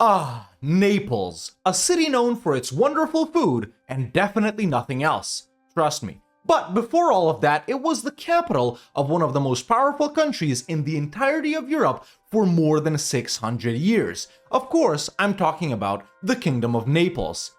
Ah, Naples, a city known for its wonderful food and definitely nothing else. Trust me. But before all of that, it was the capital of one of the most powerful countries in the entirety of Europe for more than 600 years. Of course, I'm talking about the Kingdom of Naples,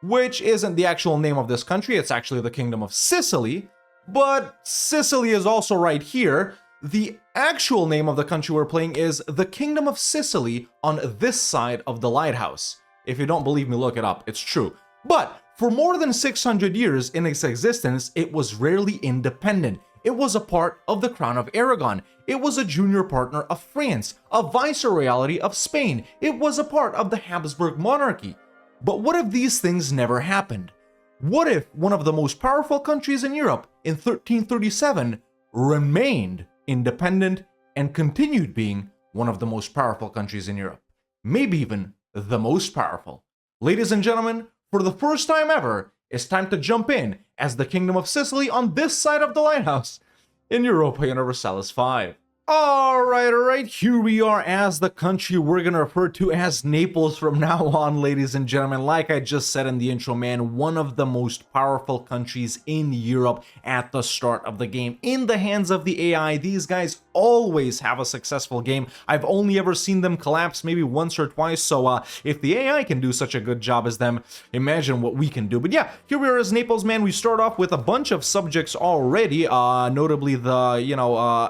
which isn't the actual name of this country, it's actually the Kingdom of Sicily, but Sicily is also right here. The actual name of the country we're playing is the Kingdom of Sicily on this side of the lighthouse. If you don't believe me, look it up, it's true. But for more than 600 years in its existence, it was rarely independent. It was a part of the Crown of Aragon. It was a junior partner of France, a viceroyalty of Spain. It was a part of the Habsburg monarchy. But what if these things never happened? What if one of the most powerful countries in Europe in 1337 remained independent and continued being one of the most powerful countries in Europe? Maybe even the most powerful. Ladies and gentlemen, for the first time ever, it's time to jump in as the Kingdom of Sicily on this side of the lighthouse in Europa Universalis 5. Alright, here we are as the country we're gonna refer to as Naples from now on, ladies and gentlemen. Like I just said in the intro, man, one of the most powerful countries in Europe at the start of the game. In the hands of the AI, these guys always have a successful game. I've only ever seen them collapse maybe once or twice, so if the AI can do such a good job as them, imagine what we can do. But yeah, here we are as Naples, man. We start off with a bunch of subjects already, notably the,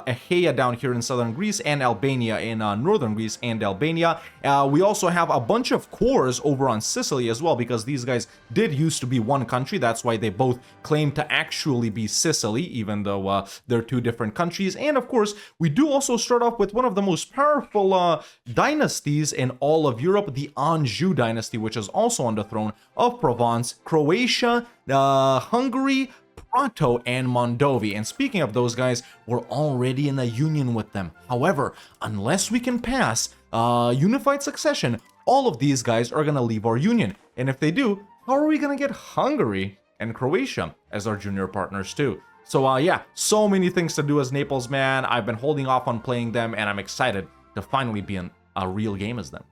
Achaea down here in southern Greece and Albania in northern Greece and Albania. We also have a bunch of cores over on Sicily as well, because these guys did used to be one country. That's why they both claim to actually be Sicily, even though they're two different countries. And of course, we do also start off with one of the most powerful dynasties in all of Europe, the Anjou dynasty, which is also on the throne of Provence, Croatia, Hungary, Prato, and Mondovi. And speaking of those guys, we're already in a union with them. However, unless we can pass unified succession, all of these guys are gonna leave our union. And if they do, how are we gonna get Hungary and Croatia as our junior partners too? So yeah, so many things to do as Naples, man. I've been holding off on playing them, and I'm excited to finally be in a real game as them.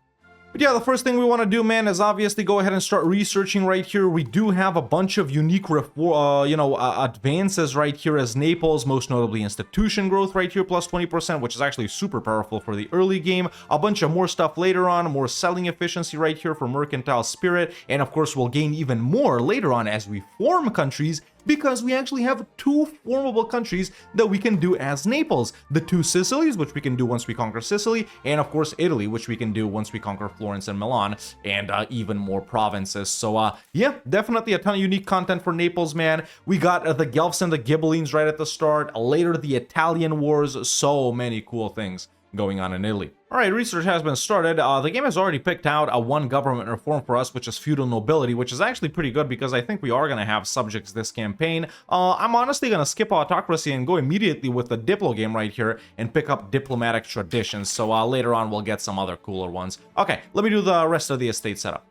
But yeah, the first thing we want to do, man, is obviously go ahead and start researching right here. We do have a bunch of unique, advances right here as Naples, most notably institution growth right here, plus 20%, which is actually super powerful for the early game. A bunch of more stuff later on, more selling efficiency right here for mercantile spirit, and of course we'll gain even more later on as we form countries, because we actually have two formable countries that we can do as Naples. The two Sicilies, which we can do once we conquer Sicily, and of course Italy, which we can do once we conquer Florence and Milan, and even more provinces. So yeah, definitely a ton of unique content for Naples, man. We got the Guelphs and the Ghibellines right at the start, later the Italian Wars, so many cool things going on in Italy. Alright, research has been started. The game has already picked out a one government reform for us, which is feudal nobility, which is actually pretty good because I think we are going to have subjects this campaign. I'm honestly going to skip autocracy and go immediately with the Diplo game right here and pick up diplomatic traditions, so later on we'll get some other cooler ones. Okay, let me do the rest of the estate setup.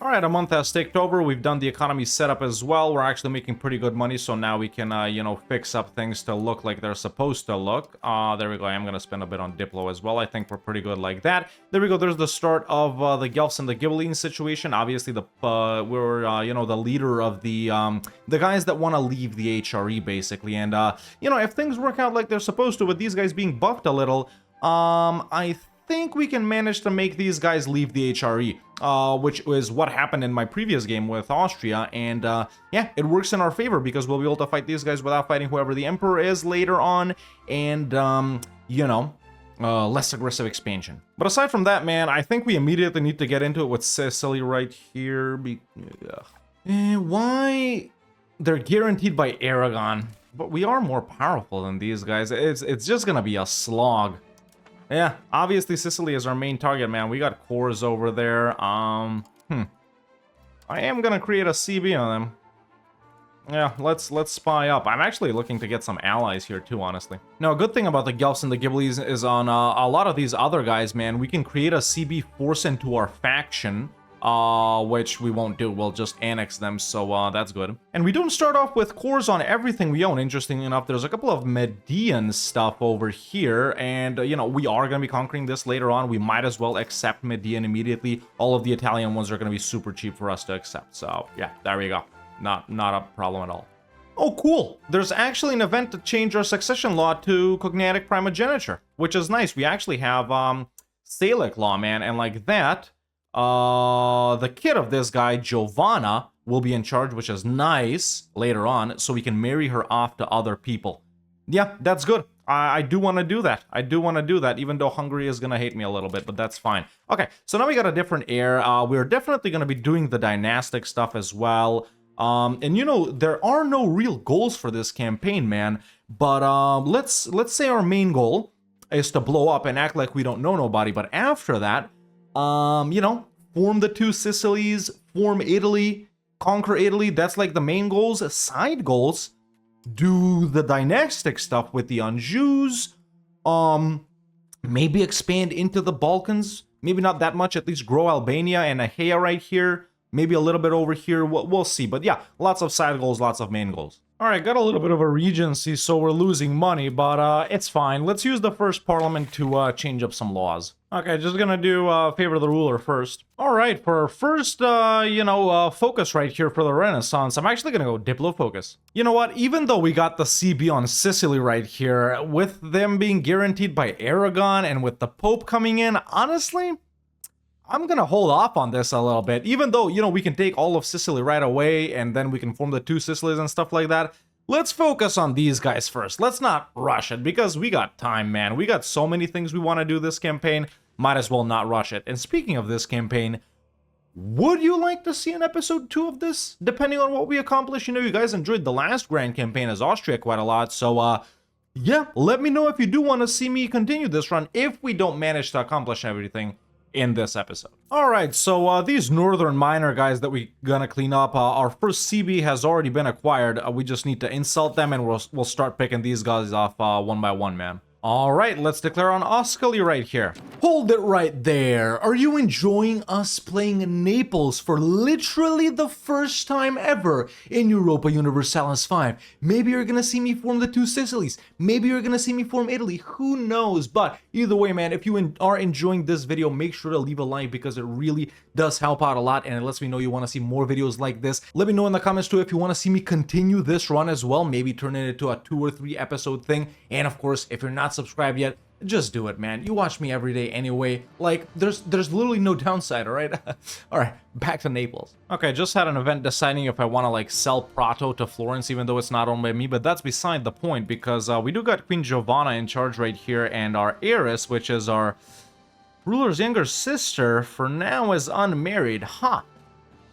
Alright, a month has ticked over. We've done the economy setup as well. We're actually making pretty good money, so now we can, fix up things to look like they're supposed to look. There we go. I am going to spend a bit on Diplo as well. I think we're pretty good like that. There we go. There's the start of the Guelphs and the Ghibellines situation. Obviously, we're, the leader of the guys that want to leave the HRE, basically. And, if things work out like they're supposed to, with these guys being buffed a little, I think we can manage to make these guys leave the HRE, which is what happened in my previous game with Austria, and yeah, it works in our favor because we'll be able to fight these guys without fighting whoever the emperor is later on, and less aggressive expansion. But aside from that, man, I think we immediately need to get into it with Sicily right here. Why? They're guaranteed by Aragon, but we are more powerful than these guys. It's just gonna be a slog. Yeah, obviously Sicily is our main target, man. We got cores over there. I am gonna create a CB on them. Yeah, let's spy up. I'm actually looking to get some allies here too, honestly. Now, a good thing about the Guelphs and the Ghibellines is on a lot of these other guys, man, we can create a CB force into our faction. which we won't do. We'll just annex them, so that's good. And we don't start off with cores on everything we own. Interestingly enough, there's a couple of Median stuff over here, and, you know, we are going to be conquering this later on. We might as well accept Median immediately. All of the Italian ones are going to be super cheap for us to accept, so yeah, there we go. Not a problem at all. Oh, cool. There's actually an event to change our succession law to cognatic primogeniture, which is nice. We actually have Salic law, man, and like that, the kid of this guy, Giovanna, will be in charge, which is nice later on, so we can marry her off to other people. Yeah, that's good. I do want to do that. I do want to do that, even though Hungary is going to hate me a little bit, but that's fine. Okay, so now we got a different heir. We're definitely going to be doing the dynastic stuff as well. And you know, there are no real goals for this campaign, man, but let's say our main goal is to blow up and act like we don't know nobody, but after that, you know, form the two Sicilies, form Italy, conquer Italy. That's like the main goals. Side goals, do the dynastic stuff with the Anjous, maybe expand into the Balkans, maybe not that much, at least grow Albania and Achaia right here. Maybe a little bit over here, we'll see. But yeah, lots of side goals, lots of main goals. All right, got a little bit of a regency, so we're losing money, but it's fine. Let's use the first parliament to change up some laws. Okay, just gonna do favor the ruler first. All right, for our first, you know, focus right here for the Renaissance, I'm actually gonna go Diplo focus. You know what? Even though we got the CB on Sicily right here, with them being guaranteed by Aragon and with the Pope coming in, honestly, I'm gonna hold off on this a little bit, even though, you know, we can take all of Sicily right away and then we can form the two Sicilies and stuff like that. Let's focus on these guys first. Let's not rush it because we got time, man. We got so many things we want to do this campaign. Might as well not rush it. And speaking of this campaign, would you like to see an episode 2 of this? Depending on what we accomplish. You know, you guys enjoyed the last grand campaign as Austria quite a lot, so yeah, let me know if you do want to see me continue this run if we don't manage to accomplish everything in this episode. Alright, so these northern minor guys that we gonna clean up, our first CB has already been acquired. We just need to insult them and we'll start picking these guys off one by one, man. Alright, let's declare on Oscoli right here. Hold it right there. Are you enjoying us playing Naples for literally the first time ever in Europa Universalis 5? Maybe you're gonna see me form the two Sicilies. Maybe you're gonna see me form Italy. Who knows? But either way, man, if you are enjoying this video, make sure to leave a like because it really does help out a lot and it lets me know you want to see more videos like this. Let me know in the comments too if you want to see me continue this run as well. Maybe turn it into a 2 or 3 episode thing. And of course, if you're not subscribed yet, just do it, man. You watch me every day anyway. Like, there's literally no downside, all right? All right, back to Naples. Okay, just had an event deciding if I want to, like, sell Prato to Florence, even though it's not owned by me, but that's beside the point, because we do got Queen Giovanna in charge right here, and our heiress, which is our ruler's younger sister, for now is unmarried. Huh.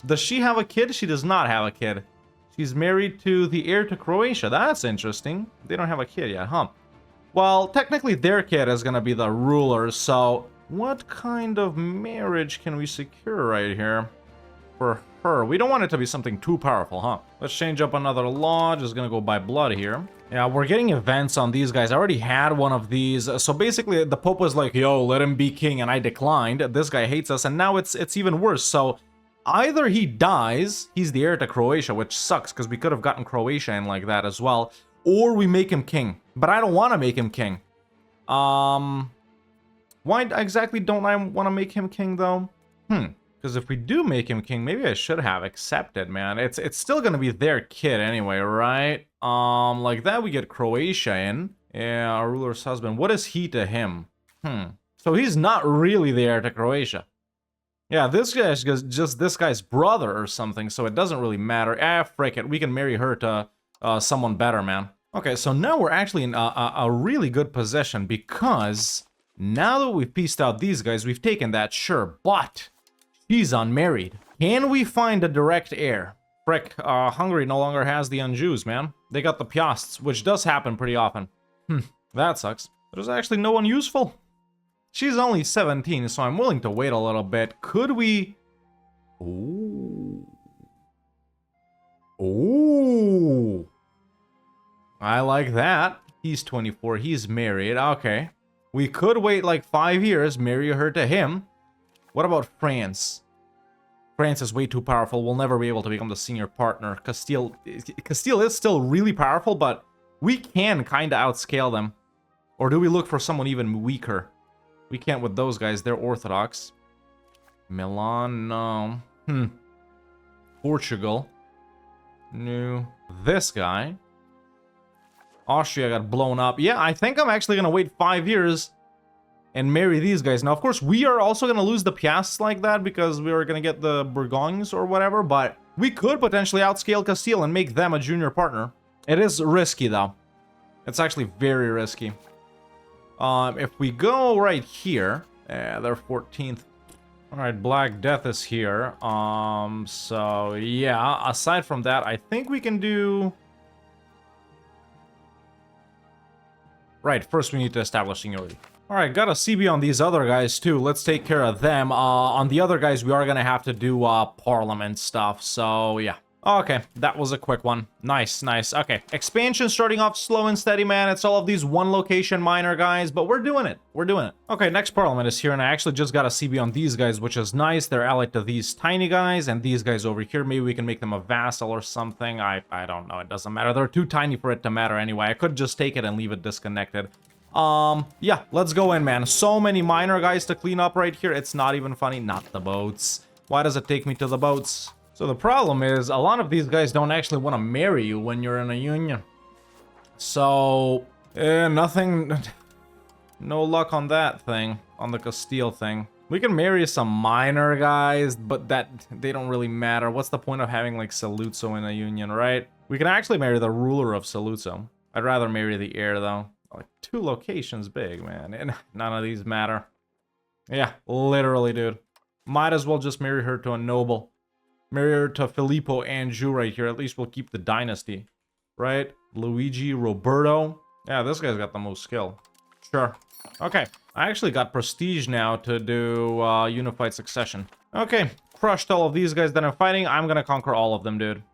Does she have a kid? She does not have a kid. She's married to the heir to Croatia. That's interesting. They don't have a kid yet, huh? Well, technically their kid is gonna be the ruler, so what kind of marriage can we secure right here for her? We don't want it to be something too powerful, huh? Let's change up another law, just gonna go by blood here. Yeah, we're getting events on these guys. I already had one of these, so basically the Pope was like, yo, let him be king, and I declined. This guy hates us, and now it's even worse, so either he dies, he's the heir to Croatia, which sucks, because we could have gotten Croatia in like that as well, or we make him king. But I don't want to make him king. Why exactly don't I want to make him king, though? Because if we do make him king, maybe I should have accepted, man. It's still going to be their kid anyway, right? Like that we get Croatia in. Yeah, our ruler's husband. What is he to him? So he's not really the heir to Croatia. Yeah, this guy's just this guy's brother or something, so it doesn't really matter. Ah, frick it. We can marry her to someone better, man. Okay, so now we're actually in a really good position because now that we've pieced out these guys, we've taken that, sure, but she's unmarried. Can we find a direct heir? Frick, Hungary no longer has the Anjous, man. They got the Piasts, which does happen pretty often. That sucks. There's actually no one useful. She's only 17, so I'm willing to wait a little bit. Could we... Ooh. Ooh. I like that. He's 24. He's married. Okay. We could wait like 5 years, marry her to him. What about France? France is way too powerful. We'll never be able to become the senior partner. Castile is still really powerful, but we can kind of outscale them. Or do we look for someone even weaker? We can't with those guys. They're Orthodox. Milan, no. Portugal. No. This guy. Austria got blown up. Yeah, I think I'm actually going to wait 5 years and marry these guys. Now, of course, we are also going to lose the Piasts like that because we are going to get the Bourgognes or whatever, but we could potentially outscale Castile and make them a junior partner. It is risky, though. It's actually very risky. If we go right here, they're 14th. All right, Black Death is here. So yeah, aside from that, I think we can do... Right, first we need to establish seniority. All right, got a CB on these other guys too. Let's take care of them. On the other guys, we are gonna have to do parliament stuff. So yeah. Okay, that was a quick one. Nice, nice. Okay, expansion starting off slow and steady, man. It's all of these one location minor guys, but we're doing it. We're doing it. Okay, next parliament is here, and I actually just got a CB on these guys, which is nice. They're allied to these tiny guys, and these guys over here. Maybe we can make them a vassal or something. I don't know. It doesn't matter. They're too tiny for it to matter anyway. I could just take it and leave it disconnected. Yeah, let's go in, man. So many minor guys to clean up right here. It's not even funny. Not the boats. Why does it take me to the boats? So the problem is, a lot of these guys don't actually want to marry you when you're in a union. So, nothing... No luck on that thing, on the Castile thing. We can marry some minor guys, but they don't really matter. What's the point of having, like, Saluzzo in a union, right? We can actually marry the ruler of Saluzzo. I'd rather marry the heir, though. Like, 2 locations big, man. And none of these matter. Yeah, literally, dude. Might as well just marry her to a noble. Marry her to Filippo Anjou right here. At least we'll keep the dynasty. Right? Luigi, Roberto. Yeah, this guy's got the most skill. Sure. Okay. I actually got prestige now to do unified succession. Okay. Crushed all of these guys that I'm fighting. I'm gonna conquer all of them, dude.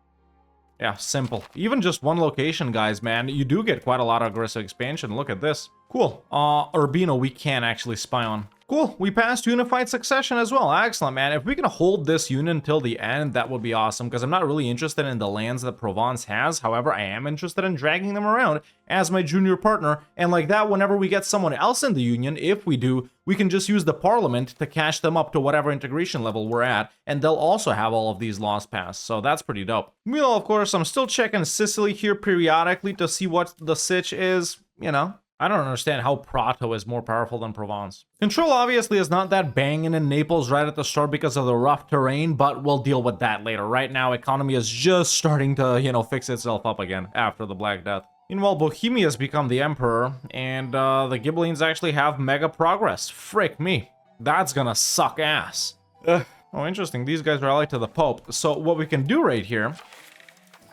Yeah, simple. Even just one location, guys, man. You do get quite a lot of aggressive expansion. Look at this. Cool. Urbino we can actually spy on. Cool, we passed unified succession as well. Excellent, man. If we can hold this union until the end, that would be awesome, because I'm not really interested in the lands that Provence has. However, I am interested in dragging them around as my junior partner, and like that, whenever we get someone else in the union, if we do, we can just use the parliament to cash them up to whatever integration level we're at, and they'll also have all of these laws passed, so that's pretty dope. Meanwhile, of course, I'm still checking Sicily here periodically to see what the sitch is, you know. I don't understand how Prato is more powerful than Provence. Control obviously is not that banging in Naples right at the start because of the rough terrain, but we'll deal with that later. Right now, economy is just starting to, you know, fix itself up again after the Black Death. Meanwhile, Bohemia has become the emperor, and the Ghibellines actually have mega progress. Frick me. That's gonna suck ass. Ugh. Oh, interesting. These guys are allied to the Pope. So what we can do right here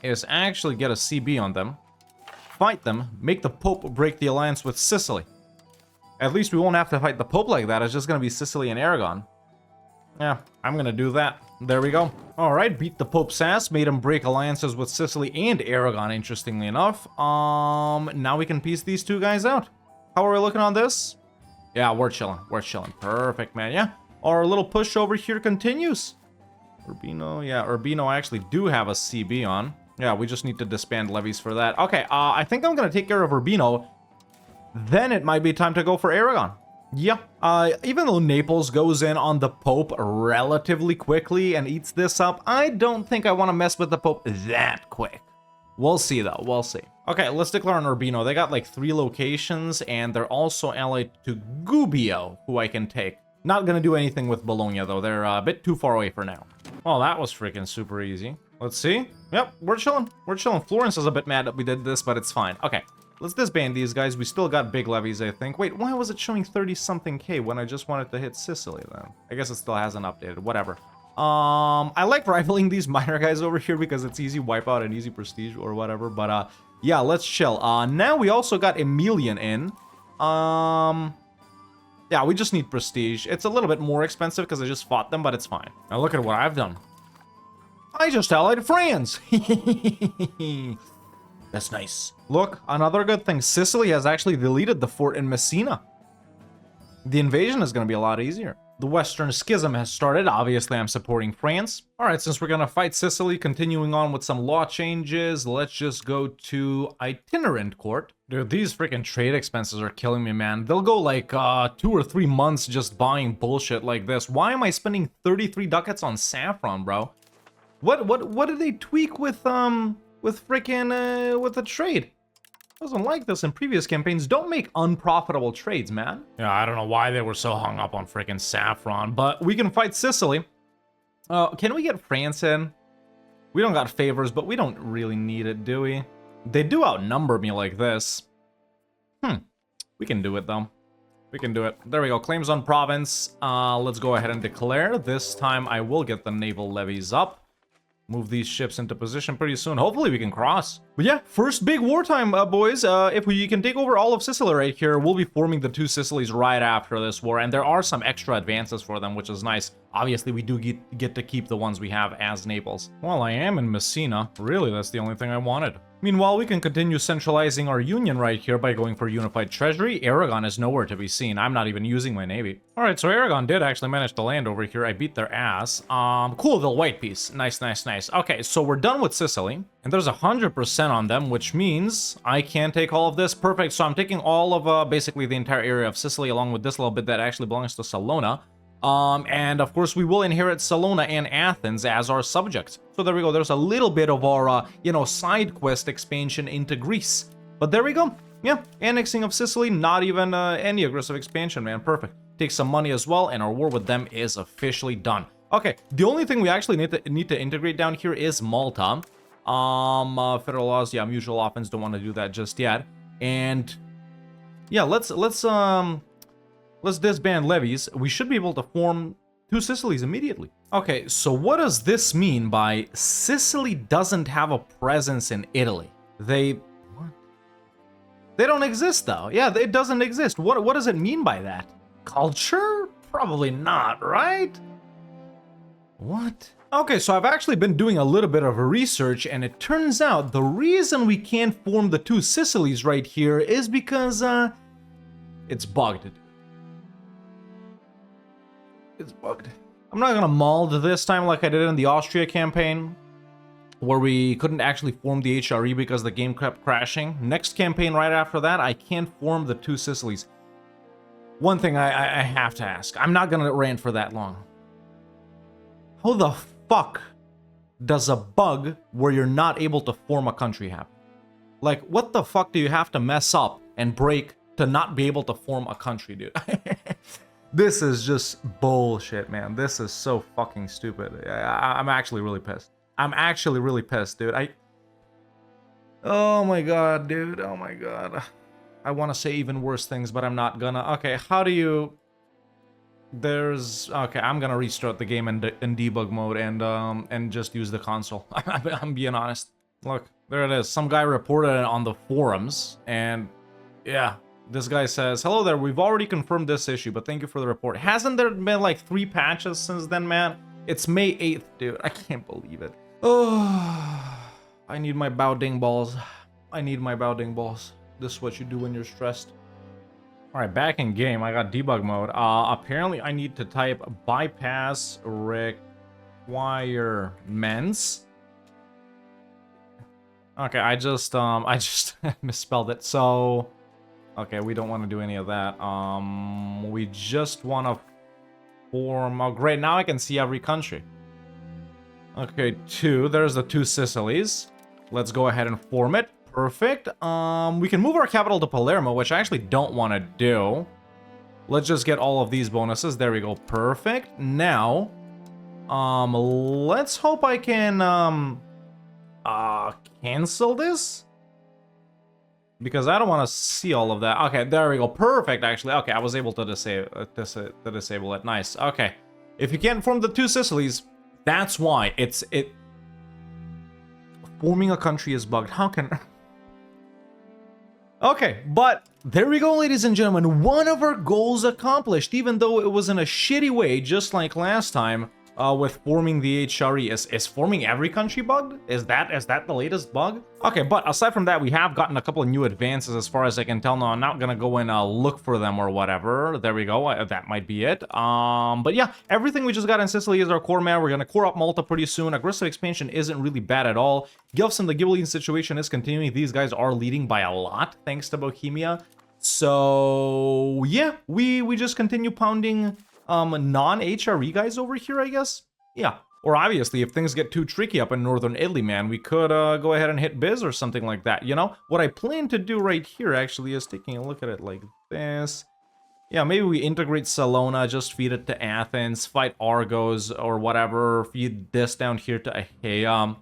is actually get a CB on them. Fight them, make the Pope break the alliance with Sicily. At least we won't have to fight the Pope like that. It's just gonna be Sicily and Aragon. Yeah, I'm gonna do that. There we go. Alright, beat the Pope's ass, made him break alliances with Sicily and Aragon, interestingly enough. Now we can piece these 2 guys out. How are we looking on this? Yeah, we're chilling. We're chilling. Perfect, man. Yeah, our little push over here continues. Urbino, yeah, Urbino I actually do have a CB on. Yeah, we just need to disband levies for that. Okay, I think I'm gonna take care of Urbino. Then it might be time to go for Aragon. Yeah, even though Naples goes in on the Pope relatively quickly and eats this up, I don't think I want to mess with the Pope that quick. We'll see, though. We'll see. Okay, let's declare on Urbino. They got like 3 locations, and they're also allied to Gubbio, who I can take. Not gonna do anything with Bologna, though. They're a bit too far away for now. Well, that was freaking super easy. Let's see. Yep, we're chilling. We're chilling. Florence is a bit mad that we did this, but it's fine. Okay, let's disband these guys. We still got big levies, I think. Wait, why was it showing 30-something K when I just wanted to hit Sicily, then? I guess it still hasn't updated. Whatever. I like rivaling these minor guys over here because it's easy wipeout and easy prestige or whatever. But, yeah, let's chill. Now we also got Emilian in. Yeah, we just need prestige. It's a little bit more expensive because I just fought them, but it's fine. Now look at what I've done. I just allied France. That's nice. Look, another good thing. Sicily has actually deleted the fort in Messina. The invasion is going to be a lot easier. The Western Schism has started. Obviously, I'm supporting France. All right, since we're gonna fight Sicily, continuing on with some law changes, let's just go to itinerant court. Dude, these freaking trade expenses are killing me, man. They'll go like 2 or 3 months just buying bullshit like this. Why am I spending 33 ducats on saffron, bro? What did they tweak with freaking with the trade? Wasn't like this in previous campaigns. Don't make unprofitable trades, man. Yeah, I don't know why they were so hung up on freaking saffron, but we can fight Sicily. Can we get France in? We don't got favors, but we don't really need it, do we? They do outnumber me like this. We can do it, though. We can do it. There we go. Claims on province. Let's go ahead and declare. This time I will get the naval levies up. Move these ships into position pretty soon. Hopefully we can cross. But yeah, first big wartime, boys. If we can take over all of Sicily right here, we'll be forming the 2 Sicilies right after this war. And there are some extra advances for them, which is nice. Obviously, we do get to keep the ones we have as Naples. Well, I am in Messina. Really, that's the only thing I wanted. Meanwhile, we can continue centralizing our union right here by going for unified treasury. Aragon is nowhere to be seen. I'm not even using my navy. All right, so Aragon did actually manage to land over here. I beat their ass. Cool, the white piece. Nice, nice, nice. Okay, so we're done with Sicily. And there's 100% on them, which means I can take all of this. Perfect. So I'm taking all of basically the entire area of Sicily along with this little bit that actually belongs to Salona. And of course we will inherit Salona and Athens as our subjects. So there we go. There's a little bit of our, side quest expansion into Greece. But there we go. Yeah, annexing of Sicily, not even any aggressive expansion, man. Perfect. Take some money as well, and our war with them is officially done. Okay, the only thing we actually need to integrate down here is Malta. Federal laws, yeah, mutual offense, don't want to do that just yet. And yeah, let's disband levies. We should be able to form 2 Sicilies immediately. Okay, so what does this mean by Sicily doesn't have a presence in Italy? They don't exist, though. Yeah, it doesn't exist. What does it mean by that? Culture? Probably not, right? What? Okay, so I've actually been doing a little bit of research, and it turns out the reason we can't form the 2 Sicilies right here is because, it's bugged. It's bugged. I'm not gonna mold this time like I did in the Austria campaign, where we couldn't actually form the HRE because the game kept crashing. Next campaign right after that, I can't form the 2 Sicilies. One thing I have to ask. I'm not gonna rant for that long. How the fuck does a bug where you're not able to form a country happen? Like, what the fuck do you have to mess up and break to not be able to form a country, dude? This is just bullshit, man. This is so fucking stupid. I'm actually really pissed. I'm actually really pissed, dude. Oh my god, dude. Oh my god. I want to say even worse things, but I'm not gonna. Okay, how do you... Okay, I'm gonna restart the game in debug mode and just use the console. I'm being honest. Look, there it is. Some guy reported it on the forums, and yeah. This guy says, hello there, we've already confirmed this issue, but thank you for the report. Hasn't there been like 3 patches since then, man? It's May 8th, dude. I can't believe it. Oh, I need my bow ding balls. I need my bow ding balls. This is what you do when you're stressed. All right, back in game. I got debug mode. Apparently I need to type bypass requirements. Okay, I just misspelled it. So... okay, we don't want to do any of that. We just want to form... oh, great. Now I can see every country. Okay, 2. There's the 2 Sicilies. Let's go ahead and form it. Perfect. We can move our capital to Palermo, which I actually don't want to do. Let's just get all of these bonuses. There we go. Perfect. Now, let's hope I can, cancel this. Because I don't want to see all of that. Okay, there we go. Perfect, actually. Okay, I was able to disable it. Nice. Okay. If you can't form the 2 Sicilies, that's why. Forming a country is bugged. How can... okay, but there we go, ladies and gentlemen. One of our goals accomplished, even though it was in a shitty way, just like last time. with forming the HRE. Is forming every country bugged? Is that the latest bug? Okay, but aside from that, we have gotten a couple of new advances as far as I can tell. No, I'm not gonna go and look for them or whatever. There we go. That might be it. But yeah, everything we just got in Sicily is our core, man. We're gonna core up Malta pretty soon. Aggressive expansion isn't really bad at all. Guelphs and the Ghibelline situation is continuing. These guys are leading by a lot thanks to Bohemia. So yeah, we just continue pounding non-HRE guys over here, I guess. Yeah. Or obviously, if things get too tricky up in northern Italy, man, we could go ahead and hit Biz or something like that, you know? What I plan to do right here, actually, is taking a look at it like this. Yeah, maybe we integrate Salona, just feed it to Athens, fight Argos or whatever, feed this down here to Achaia.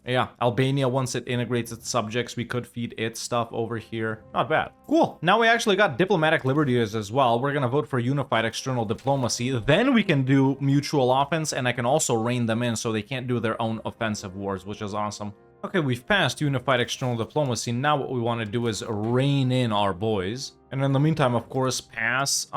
Yeah, Albania, once it integrates its subjects, we could feed its stuff over here. Not bad. Cool. Now we actually got diplomatic liberties as well. We're gonna vote for unified external diplomacy. Then we can do mutual offense, and I can also rein them in so they can't do their own offensive wars, which is awesome. Okay, we've passed unified external diplomacy. Now what we want to do is rein in our boys. And in the meantime, of course, pass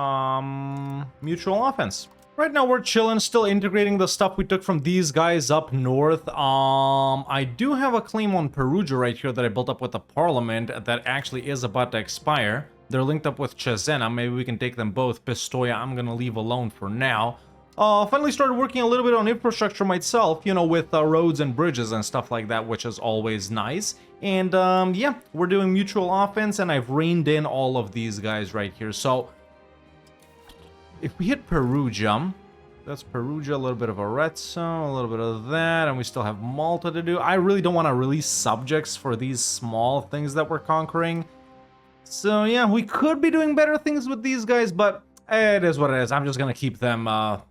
mutual offense. Right now we're chilling, still integrating the stuff we took from these guys up north. I do have a claim on Perugia right here that I built up with the parliament that actually is about to expire. They're linked up with Cesena. Maybe we can take them both. Pistoia, I'm gonna leave alone for now. Finally started working a little bit on infrastructure myself, you know, with roads and bridges and stuff like that, which is always nice. And yeah, we're doing mutual offense, and I've reined in all of these guys right here. So if we hit Perugia, that's Perugia, a little bit of Arezzo, a little bit of that, and we still have Malta to do. I really don't want to release subjects for these small things that we're conquering. So yeah, we could be doing better things with these guys, but it is what it is. I'm just going to keep them,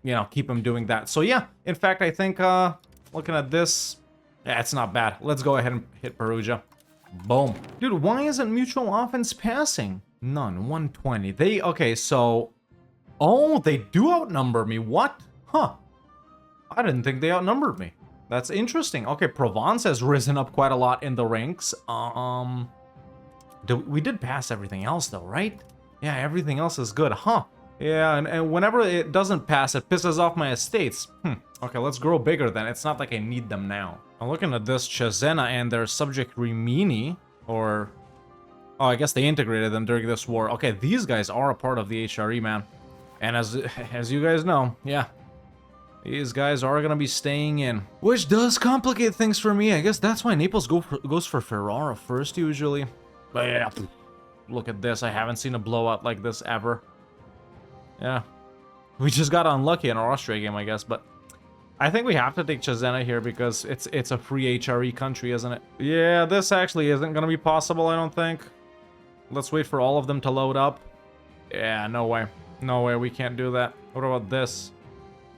you know, keep them doing that. So yeah, in fact, I think, looking at this, yeah, it's not bad. Let's go ahead and hit Perugia. Boom. Dude, why isn't mutual offense passing? None, 120. Okay, so... Oh, they do outnumber me. What? Huh. I didn't think they outnumbered me. That's interesting. Okay, Provence has risen up quite a lot in the ranks. We did pass everything else though, right? Yeah, everything else is good. Huh. Yeah, and whenever it doesn't pass, it pisses off my estates. Okay, let's grow bigger then. It's not like I need them now. I'm looking at this Cesena and their subject Rimini, or... Oh, I guess they integrated them during this war. Okay, these guys are a part of the HRE, man. And as you guys know, yeah, these guys are going to be staying in. Which does complicate things for me. I guess that's why Naples goes for Ferrara first, usually. But yeah, look at this. I haven't seen a blowout like this ever. Yeah. We just got unlucky in our Austria game, I guess. But I think we have to take Cesena here because it's a free HRE country, isn't it? Yeah, this actually isn't going to be possible, I don't think. Let's wait for all of them to load up. Yeah, no way. No way, we can't do that. What about this?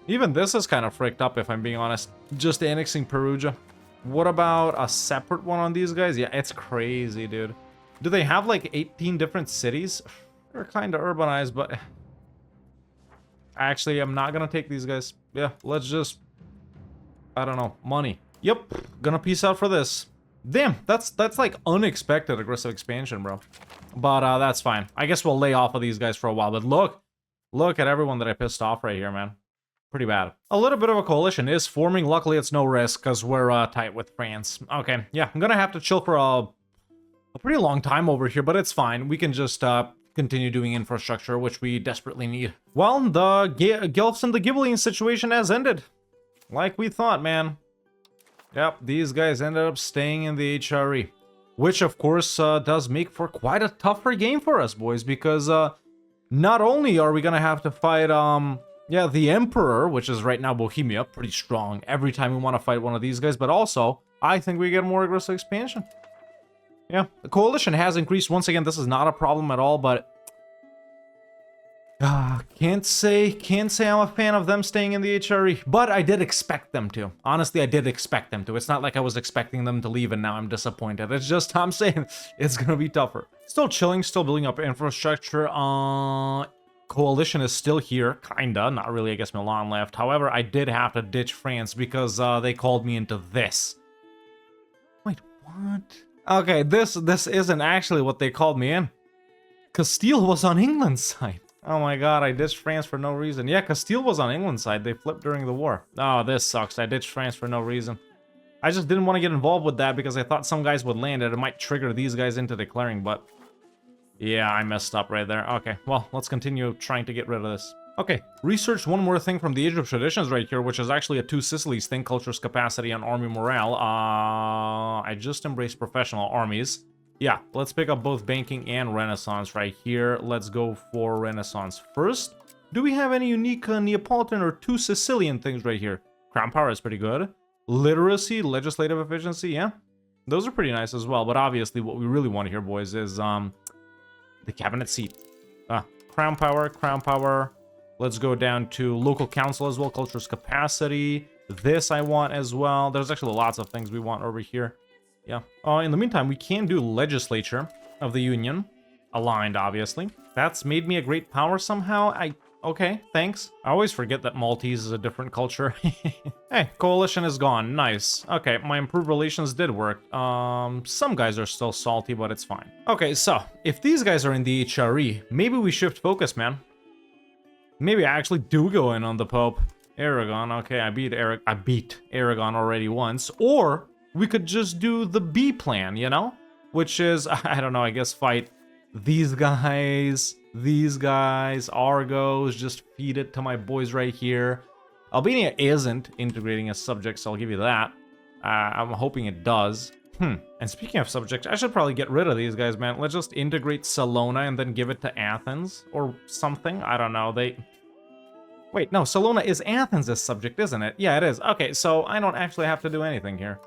Even this is kind of fricked up, if I'm being honest. Just annexing Perugia. What about a separate one on these guys? Yeah, it's crazy, dude. Do they have like 18 different cities? They're kind of urbanized, but... Actually, I'm not gonna take these guys. Yeah, let's just... I don't know, money. Yep, gonna peace out for this. Damn, that's like unexpected aggressive expansion, bro. But that's fine. I guess we'll lay off of these guys for a while, but look at everyone that I pissed off right here, man. Pretty bad. A little bit of a coalition is forming. Luckily, it's no risk because we're tight with France. Okay, yeah, I'm gonna have to chill for a pretty long time over here, but it's fine. We can just continue doing infrastructure, which we desperately need. Well, the Guelphs and the Ghibelline situation has ended. Like we thought, man. Yep, these guys ended up staying in the HRE. Which, of course, does make for quite a tougher game for us, boys, because not only are we gonna have to fight, yeah, the Emperor, which is right now Bohemia, pretty strong every time we want to fight one of these guys, but also, I think we get more aggressive expansion. Yeah, the coalition has increased. Once again, this is not a problem at all, but can't say I'm a fan of them staying in the HRE, but I did expect them to. Honestly, I did expect them to. It's not like I was expecting them to leave and now I'm disappointed. It's just, I'm saying, it's gonna be tougher. Still chilling, still building up infrastructure. Coalition is still here, kinda. Not really, I guess Milan left. However, I did have to ditch France because they called me into this. Wait, what? Okay, this isn't actually what they called me in. Castile was on England's side. Oh my god, I ditched France for no reason. Yeah, Castile was on England's side. They flipped during the war. Oh, this sucks. I ditched France for no reason. I just didn't want to get involved with that because I thought some guys would land it. It might trigger these guys into declaring, but... yeah, I messed up right there. Okay, well, let's continue trying to get rid of this. Okay, research one more thing from the Age of Traditions right here, which is actually a Two Sicilies thing, culture's capacity and army morale. I just embraced professional armies. Yeah, let's pick up both banking and Renaissance right here. Let's go for Renaissance first. Do we have any unique Neapolitan or Two Sicilian things right here? Crown power is pretty good. Literacy, legislative efficiency, yeah. Those are pretty nice as well, but obviously what we really want here, boys, is the cabinet seat. Crown power, crown power. Let's go down to local council as well, culture's capacity. This I want as well. There's actually lots of things we want over here. Yeah. In the meantime, we can do legislature of the union. Aligned, obviously. That's made me a great power somehow. Okay, thanks. I always forget that Maltese is a different culture. Hey, coalition is gone. Nice. Okay, my improved relations did work. Some guys are still salty, but it's fine. Okay, so, if these guys are in the HRE, maybe we shift focus, man. Maybe I actually do go in on the Pope. Aragon, okay, I beat Aragon already once. Or, we could just do the B plan, you know? Which is, I don't know, I guess fight these guys, Argos, just feed it to my boys right here. Albania isn't integrating as subjects, so I'll give you that. I'm hoping it does. And speaking of subjects, I should probably get rid of these guys, man. Let's just integrate Salona and then give it to Athens or something. I don't know. Wait, no, Salona is Athens' subject, isn't it? Yeah, it is. Okay, so I don't actually have to do anything here.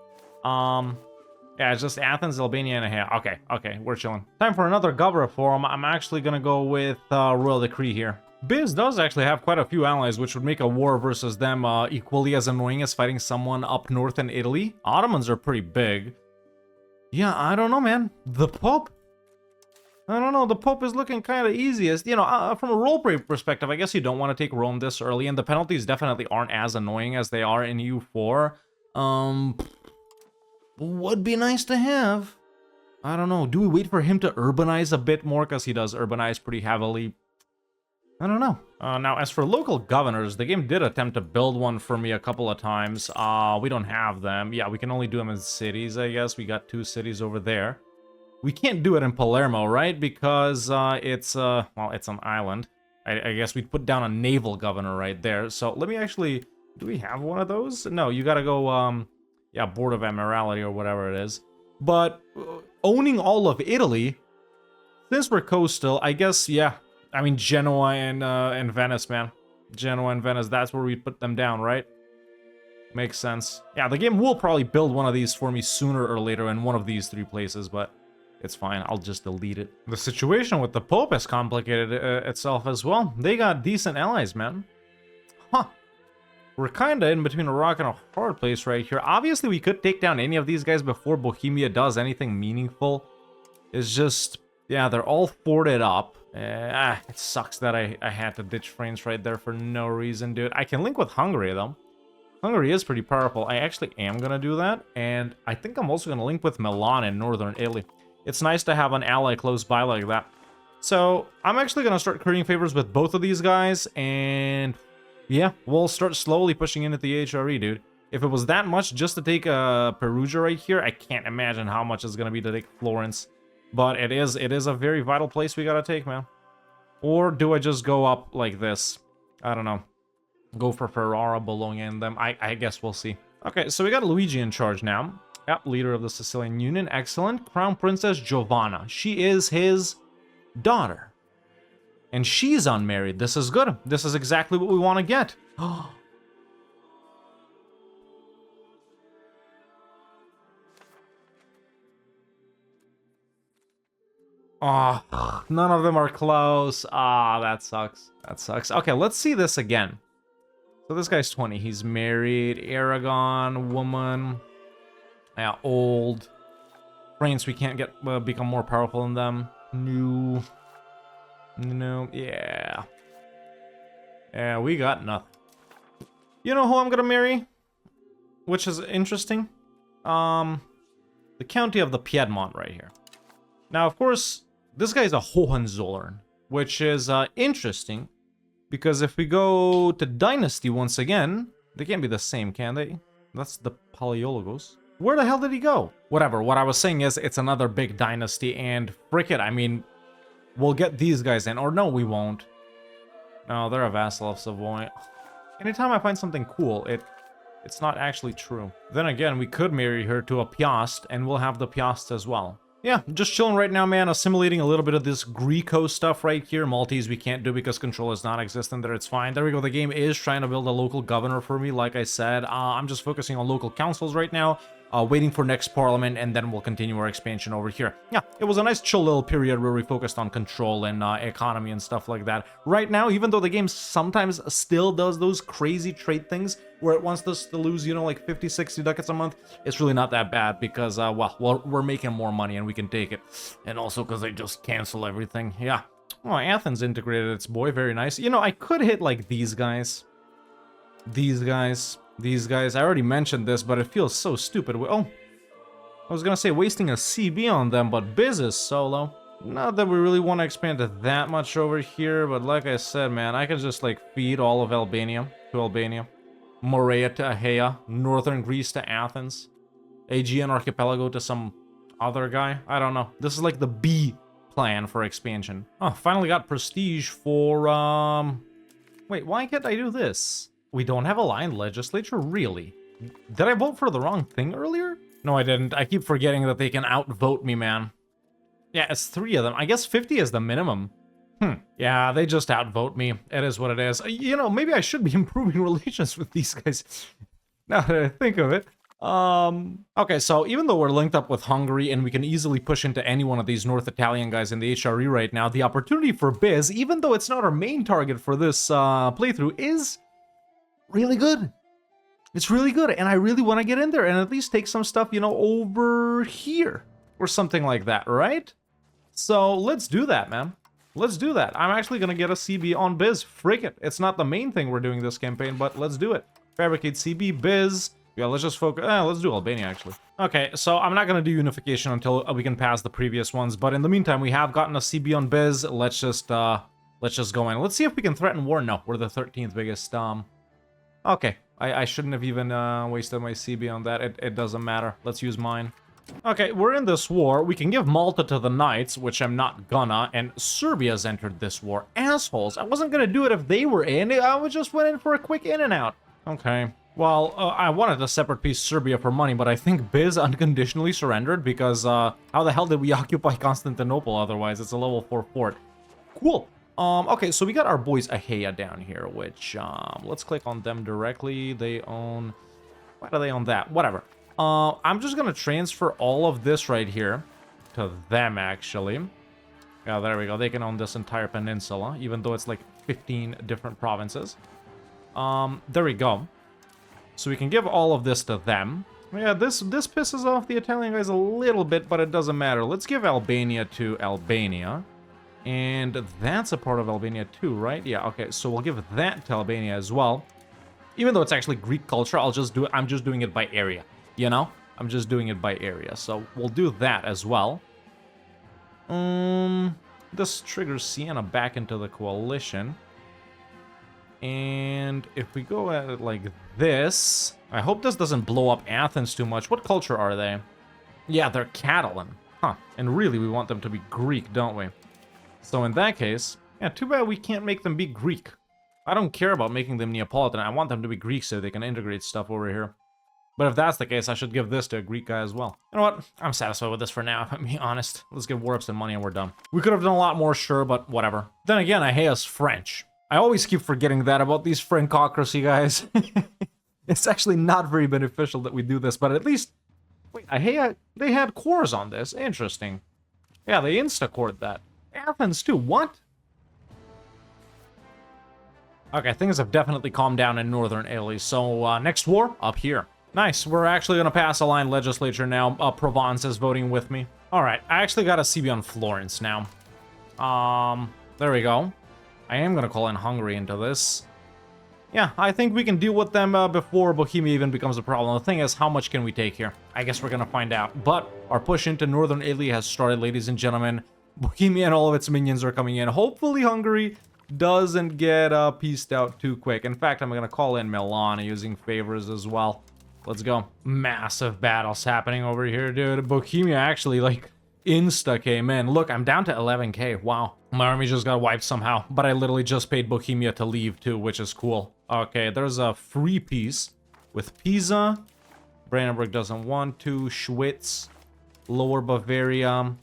Yeah, it's just Athens, Albania, and a half. Okay, we're chilling. Time for another governor forum. I'm actually gonna go with Royal Decree here. Biz does actually have quite a few allies, which would make a war versus them equally as annoying as fighting someone up north in Italy. Ottomans are pretty big. Yeah, I don't know, man. The Pope? I don't know, the Pope is looking kind of easiest. You know, from a roleplay perspective, I guess you don't want to take Rome this early, and the penalties definitely aren't as annoying as they are in EU4. Would be nice to have. I don't know, do we wait for him to urbanize a bit more? Because he does urbanize pretty heavily. I don't know. Now, as for local governors, the game did attempt to build one for me a couple of times. We don't have them. Yeah, we can only do them in cities, I guess. We got 2 cities over there. We can't do it in Palermo, right? Because it's, well, it's an island. I guess we'd put down a naval governor right there. So let me actually... do we have one of those? No, you gotta go, yeah, Board of Admiralty or whatever it is. But owning all of Italy, since we're coastal, I guess, yeah. I mean, Genoa and Venice, man. Genoa and Venice, that's where we put them down, right? Makes sense. Yeah, the game will probably build one of these for me sooner or later in one of these 3 places, but it's fine. I'll just delete it. The situation with the Pope has complicated itself as well. They got decent allies, man. Huh. We're kind of in between a rock and a hard place right here. Obviously, we could take down any of these guys before Bohemia does anything meaningful. It's just, yeah, they're all forted up. It sucks that I had to ditch France right there for no reason, dude. I can link with Hungary, though. Hungary is pretty powerful. I actually am going to do that. And I think I'm also going to link with Milan in northern Italy. It's nice to have an ally close by like that. So, I'm actually going to start creating favors with both of these guys. And... yeah, we'll start slowly pushing into the HRE, dude. If it was that much just to take Perugia right here, I can't imagine how much it's going to be to take Florence. But it is a very vital place we got to take, man. Or do I just go up like this? I don't know. Go for Ferrara, Bologna, and them. I guess we'll see. Okay, so we got Luigi in charge now. Yep, leader of the Sicilian Union. Excellent. Crown Princess Giovanna. She is his daughter. And she's unmarried. This is good. This is exactly what we want to get. Oh, none of them are close. That sucks. That sucks. Okay, let's see this again. So this guy's 20. He's married. Aragon, woman. Yeah, old. France, we can't get become more powerful than them. New. No, yeah. Yeah, we got nothing. You know who I'm gonna marry? Which is interesting. The county of the Piedmont right here. Now, of course, this guy's a Hohenzollern. which is interesting, because if we go to Dynasty once again, they can't be the same, can they? That's the Paleologos. Where the hell did he go? Whatever, what I was saying is it's another big dynasty, and frick it, I mean, we'll get these guys in, or no, we won't. No, they're a vassal of Savoy. Anytime I find something cool, it's not actually true. Then again, we could marry her to a Piast, and we'll have the Piast as well. Yeah, just chilling right now, man, assimilating a little bit of this Greco stuff right here. Maltese we can't do because control is not existent there, it's fine. There we go, the game is trying to build a local governor for me, like I said. I'm just focusing on local councils right now. Waiting for next parliament, and then we'll continue our expansion over here. Yeah, it was a nice chill little period where we focused on control and economy and stuff like that. Right now, even though the game sometimes still does those crazy trade things where it wants us to lose, you know, like 50, 60 ducats a month, it's really not that bad because, well, we're making more money and we can take it. And also because they just cancel everything. Yeah. Oh, Athens integrated its boy. Very nice. You know, I could hit, like, these guys. These guys. I already mentioned this, but it feels so stupid. Oh, I was gonna say wasting a CB on them, but Biz is solo. Not that we really want to expand it that much over here, but like I said, man, I can just like feed all of Albania to Albania, Morea to Achaea, Northern Greece to Athens, Aegean Archipelago to some other guy. I don't know. This is like the B plan for expansion. Oh, finally got prestige for, wait, why can't I do this? We don't have a aligned legislature? Really? Did I vote for the wrong thing earlier? No, I didn't. I keep forgetting that they can outvote me, man. Yeah, it's 3 of them. I guess 50 is the minimum. Yeah, they just outvote me. It is what it is. You know, maybe I should be improving relations with these guys. Now that I think of it. Okay, so even though we're linked up with Hungary and we can easily push into any one of these North Italian guys in the HRE right now, the opportunity for Biz, even though it's not our main target for this playthrough, is really good. It's really good, and I really want to get in there and at least take some stuff, you know, over here or something like that, right? So let's do that, man. Let's do that. I'm actually gonna get a CB on Biz. Frick it. It's not the main thing we're doing this campaign, but let's do it. Fabricate CB, Biz. Yeah, let's just focus. Let's do Albania, actually. Okay, so I'm not gonna do unification until we can pass the previous ones, but in the meantime, we have gotten a CB on Biz. Let's just go in. Let's see if we can threaten war. No, we're the 13th biggest, Okay, I shouldn't have even wasted my CB on that. It doesn't matter. Let's use mine. Okay, we're in this war. We can give Malta to the Knights, which I'm not gonna, and Serbia's entered this war. Assholes. I wasn't gonna do it if they were in. I just went in for a quick in and out. Okay. Well, I wanted a separate piece Serbia for money, but I think Biz unconditionally surrendered because, how the hell did we occupy Constantinople otherwise? It's a level 4 fort. Cool. Okay, so we got our boys Achaea down here, which, let's click on them directly. They own... Why do they own that? Whatever. I'm just gonna transfer all of this right here to them, actually. Yeah, there we go. They can own this entire peninsula, even though it's like 15 different provinces. There we go. So we can give all of this to them. Yeah, this pisses off the Italian guys a little bit, but it doesn't matter. Let's give Albania to Albania. And that's a part of Albania too, right? Yeah, okay, so we'll give that to Albania as well. Even though it's actually Greek culture, I'm just doing it by area, you know? I'm just doing it by area, so we'll do that as well. This triggers Siena back into the coalition. And if we go at it like this... I hope this doesn't blow up Athens too much. What culture are they? Yeah, they're Catalan. Huh, and really we want them to be Greek, don't we? So in that case, yeah, too bad we can't make them be Greek. I don't care about making them Neapolitan. I want them to be Greek so they can integrate stuff over here. But if that's the case, I should give this to a Greek guy as well. You know what? I'm satisfied with this for now, if I'm being honest. Let's give Warp some money and we're done. We could have done a lot more, sure, but whatever. Then again, Achaea's French. I always keep forgetting that about these Francocracy guys. It's actually not very beneficial that we do this, but at least... Wait, Achaea, they had cores on this. Interesting. Yeah, they insta-cored that. Athens too, what? Okay, things have definitely calmed down in northern Italy, so next war, up here. Nice, we're actually gonna pass a line legislature now. Provence is voting with me. Alright, I actually got a CB on Florence now. There we go. I am gonna call in Hungary into this. Yeah, I think we can deal with them before Bohemia even becomes a problem. The thing is, how much can we take here? I guess we're gonna find out. But our push into northern Italy has started, ladies and gentlemen. Bohemia and all of its minions are coming in. Hopefully Hungary doesn't get pieced out too quick. In fact, I'm gonna call in Milan using favors as well. Let's go. Massive battles happening over here, dude. Bohemia actually, like, insta came in. Look, I'm down to 11k. Wow. My army just got wiped somehow. But I literally just paid Bohemia to leave, too, which is cool. Okay, there's a free peace with Pisa. Brandenburg doesn't want to. Schwitz. Lower Bavaria.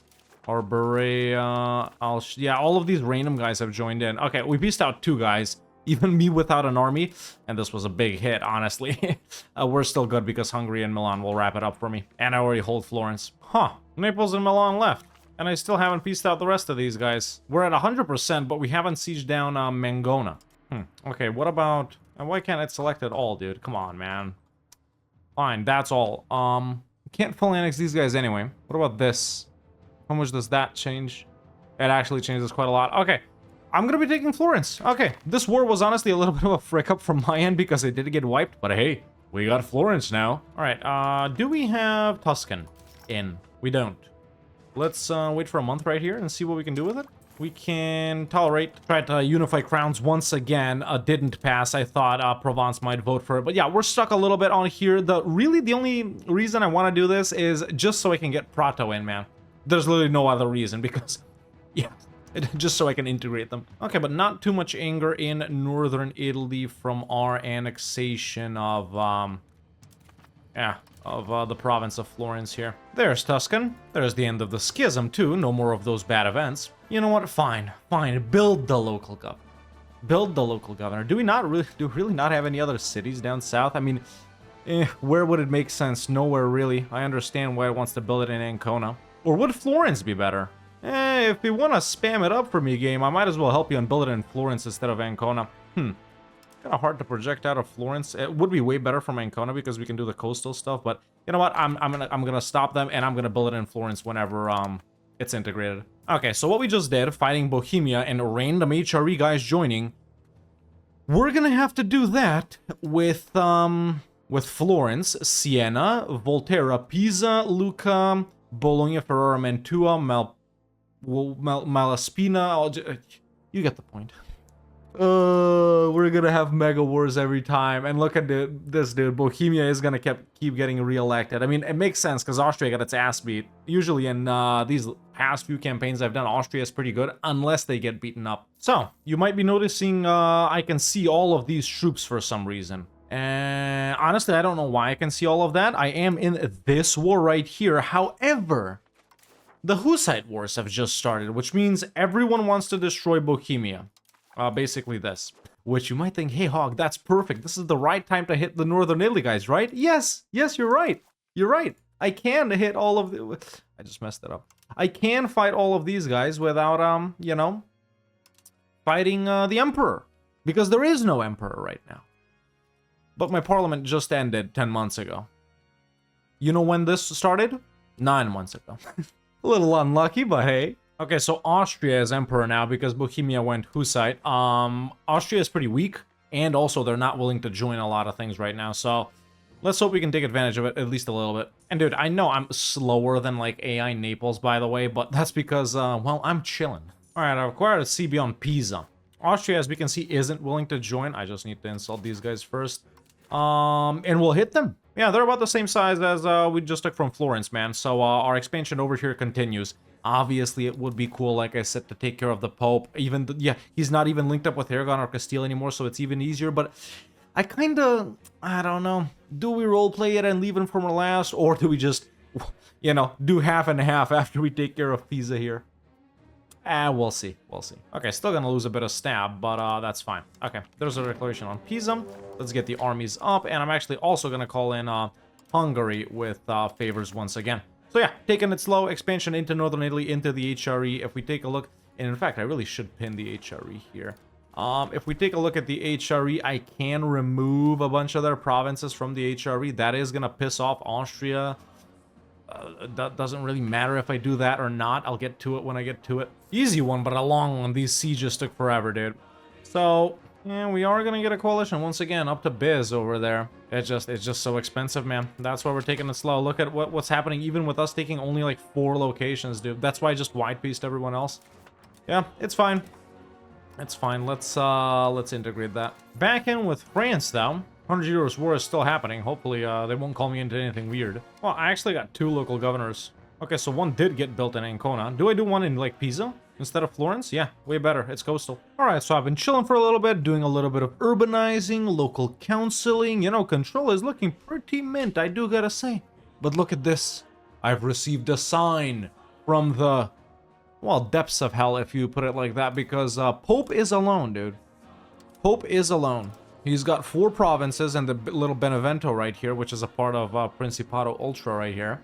Arborea. Yeah, all of these random guys have joined in. Okay, we pieced out 2 guys. Even me without an army. And this was a big hit, honestly. We're still good because Hungary and Milan will wrap it up for me. And I already hold Florence. Huh. Naples and Milan left. And I still haven't pieced out the rest of these guys. We're at 100%, but we haven't sieged down Mangona. Okay, what about... why can't it select it all, dude? Come on, man. Fine, that's all. Can't full annex these guys anyway. What about this? How much does that change? It actually changes quite a lot. Okay. I'm gonna be taking Florence. Okay, this war was honestly a little bit of a frick up from my end because it did get wiped, but hey, we got Florence now. All right, do we have Tuscan in? We don't. Let's wait for a month right here and see what we can do with it. We can tolerate, try to unify crowns once again. Didn't pass. I thought Provence might vote for it, but yeah, we're stuck a little bit on here. The only reason I want to do this is just so I can get Prato in, man. There's literally no other reason because, yeah. Just so I can integrate them. Okay, but not too much anger in northern Italy from our annexation of, the province of Florence here. There's Tuscan. There's the end of the schism, too. No more of those bad events. You know what? Fine. Fine. Build the local governor. Build the local governor. Do we really not have any other cities down south? I mean, where would it make sense? Nowhere, really. I understand why it wants to build it in Ancona. Or would Florence be better? If you want to spam it up for me, game, I might as well help you and build it in Florence instead of Ancona. Kind of hard to project out of Florence. It would be way better from Ancona because we can do the coastal stuff. But you know what? I'm gonna stop them and I'm gonna build it in Florence whenever it's integrated. Okay, so what we just did, fighting Bohemia and random HRE guys joining, we're gonna have to do that with Florence, Siena, Volterra, Pisa, Lucca, Bologna, Ferrara, Mantua, Malaspina. You get the point. We're gonna have mega wars every time, and look at this dude. Bohemia is gonna keep getting re-elected. I mean, it makes sense because Austria got its ass beat. Usually in these past few campaigns I've done, Austria is pretty good unless they get beaten up. So you might be noticing I can see all of these troops for some reason. And honestly, I don't know why I can see all of that. I am in this war right here. However, the Hussite wars have just started, which means everyone wants to destroy Bohemia. Basically this. Which you might think, hey, Hog, that's perfect. This is the right time to hit the Northern Italy guys, right? Yes, you're right. You're right. I can hit all of the... I just messed it up. I can fight all of these guys without, you know, fighting the Emperor. Because there is no Emperor right now. But my parliament just ended 10 months ago. You know when this started? 9 months ago. A little unlucky, but hey. Okay, so Austria is emperor now because Bohemia went Hussite. Austria is pretty weak, and also they're not willing to join a lot of things right now, so let's hope we can take advantage of it at least a little bit. And dude, I know I'm slower than like AI Naples, by the way, but that's because, well, I'm chilling. All right, I've acquired a CB on Pisa. Austria, as we can see, isn't willing to join. I just need to insult these guys first. And we'll hit them. Yeah, they're about the same size as we just took from Florence, man. So our expansion over here continues. Obviously, it would be cool, like I said, to take care of the Pope. Even, yeah, he's not even linked up with Aragon or Castile anymore, so it's even easier. But I kind of, I don't know. Do we roleplay it and leave him for last? Or do we just, you know, do half and half after we take care of Pisa here? We'll see. We'll see. Okay, still gonna lose a bit of stab, but that's fine. Okay, there's a declaration on Pisa. Let's get the armies up, and I'm actually also gonna call in Hungary with favors once again. So yeah, taking it slow, expansion into Northern Italy, into the HRE. If we take a look, and in fact, I really should pin the HRE here. If we take a look at the HRE, I can remove a bunch of their provinces from the HRE. That is gonna piss off Austria. That doesn't really matter if I do that or not. I'll get to it when I get to it. Easy one, but a long one. These sieges took forever, dude. So, And we are gonna get a coalition once again up to Biz over there. It's just so expensive, man. That's why we're taking it slow. Look at what's happening even with us taking only like 4 locations, dude. That's why I just white pieced everyone else. Yeah, it's fine. It's fine. Let's integrate that. Back in with France though. 100 euros war is still happening. Hopefully they won't call me into anything weird. Well, I actually got 2 local governors. Okay, so one did get built in Ancona. Do I do one in like Pisa instead of Florence? Yeah, way better. It's coastal. Alright, so I've been chilling for a little bit, doing a little bit of urbanizing, local counseling. You know, control is looking pretty mint, I do gotta say. But look at this. I've received a sign from the, well, depths of hell, if you put it like that, because Pope is alone, dude. Pope is alone. He's got 4 provinces and the little Benevento right here, which is a part of Principato Ultra right here.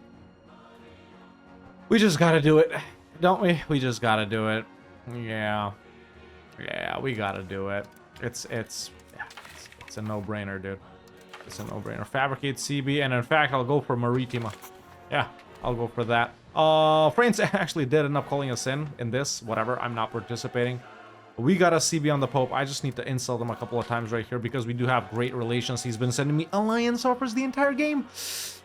We just gotta do it, don't we? We just gotta do it. Yeah. Yeah, we gotta do it. It's a no-brainer, dude. It's a no-brainer. Fabricate CB, and in fact, I'll go for Maritima. Yeah, I'll go for that. France actually did end up calling us in this. Whatever, I'm not participating. We got a CB on the Pope. I just need to insult him a couple of times right here because we do have great relations. He's been sending me alliance offers the entire game,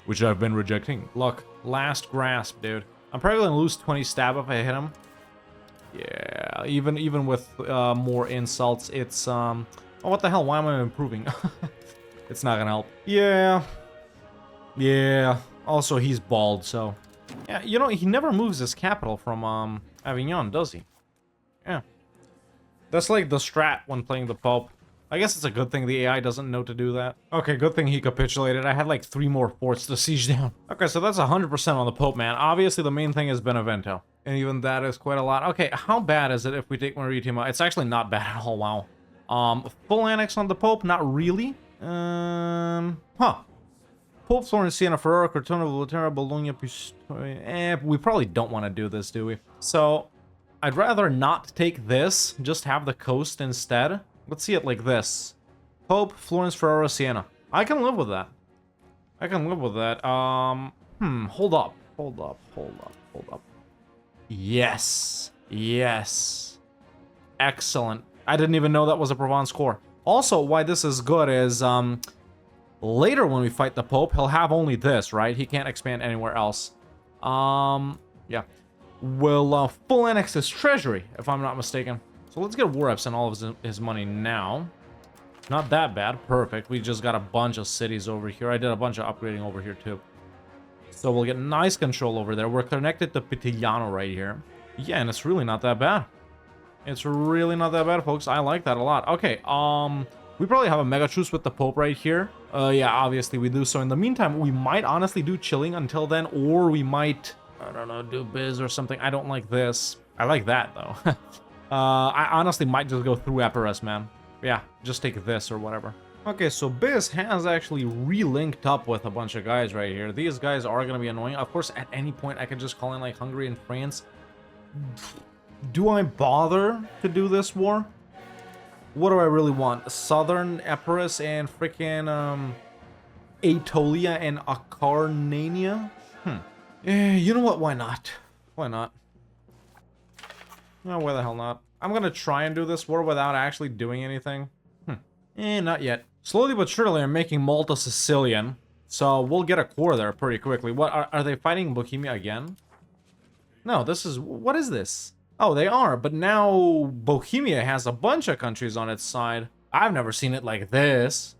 which I've been rejecting. Look, last grasp, dude. I'm probably gonna lose 20 stab if I hit him. Yeah, even with more insults, it's oh, what the hell? Why am I improving? It's not gonna help. Yeah. Yeah. Also, he's bald, so yeah. You know, he never moves his capital from Avignon, does he? Yeah. That's like the strat when playing the Pope. I guess it's a good thing the AI doesn't know to do that. Okay, good thing he capitulated. I had like 3 more forts to siege down. Okay, so that's 100% on the Pope, man. Obviously, the main thing is Benevento. And even that is quite a lot. Okay, how bad is it if we take Maritima? It's actually not bad at all, wow. Full annex on the Pope? Not really. Huh. Pope, Florence, Siena, Ferrara, Cortona, Volterra, Bologna, Pistoia. We probably don't want to do this, do we? So, I'd rather not take this. Just have the coast instead. Let's see it like this. Pope, Florence, Ferrara, Siena. I can live with that. I can live with that. Hold up. Hold up. Hold up. Hold up. Yes. Yes. Excellent. I didn't even know that was a Provence core. Also, why this is good is, later when we fight the Pope, he'll have only this, right? He can't expand anywhere else. Yeah. We'll, full annex his treasury, if I'm not mistaken. So let's get war reps and all of his money now. Not that bad. Perfect. We just got a bunch of cities over here. I did a bunch of upgrading over here, too. So we'll get nice control over there. We're connected to Pitigliano right here. Yeah, and it's really not that bad. It's really not that bad, folks. I like that a lot. Okay, we probably have a mega truce with the Pope right here. Yeah, obviously we do. So in the meantime, we might honestly do chilling until then, or we might, I don't know, do biz or something. I don't like this. I like that, though. I honestly might just go through Epirus, man. Yeah, just take this or whatever. Okay, so Biz has actually re-linked up with a bunch of guys right here. These guys are going to be annoying. Of course, at any point, I could just call in, like, Hungary and France. Do I bother to do this war? What do I really want? Southern Epirus and freaking, Aetolia and Acarnania? You know what? Why not? Why not? No, why the hell not? I'm gonna try and do this war without actually doing anything. Not yet. Slowly but surely, I'm making Malta Sicilian, so we'll get a core there pretty quickly. What, are they fighting Bohemia again? No, this is, what is this? Oh, they are, but now Bohemia has a bunch of countries on its side. I've never seen it like this.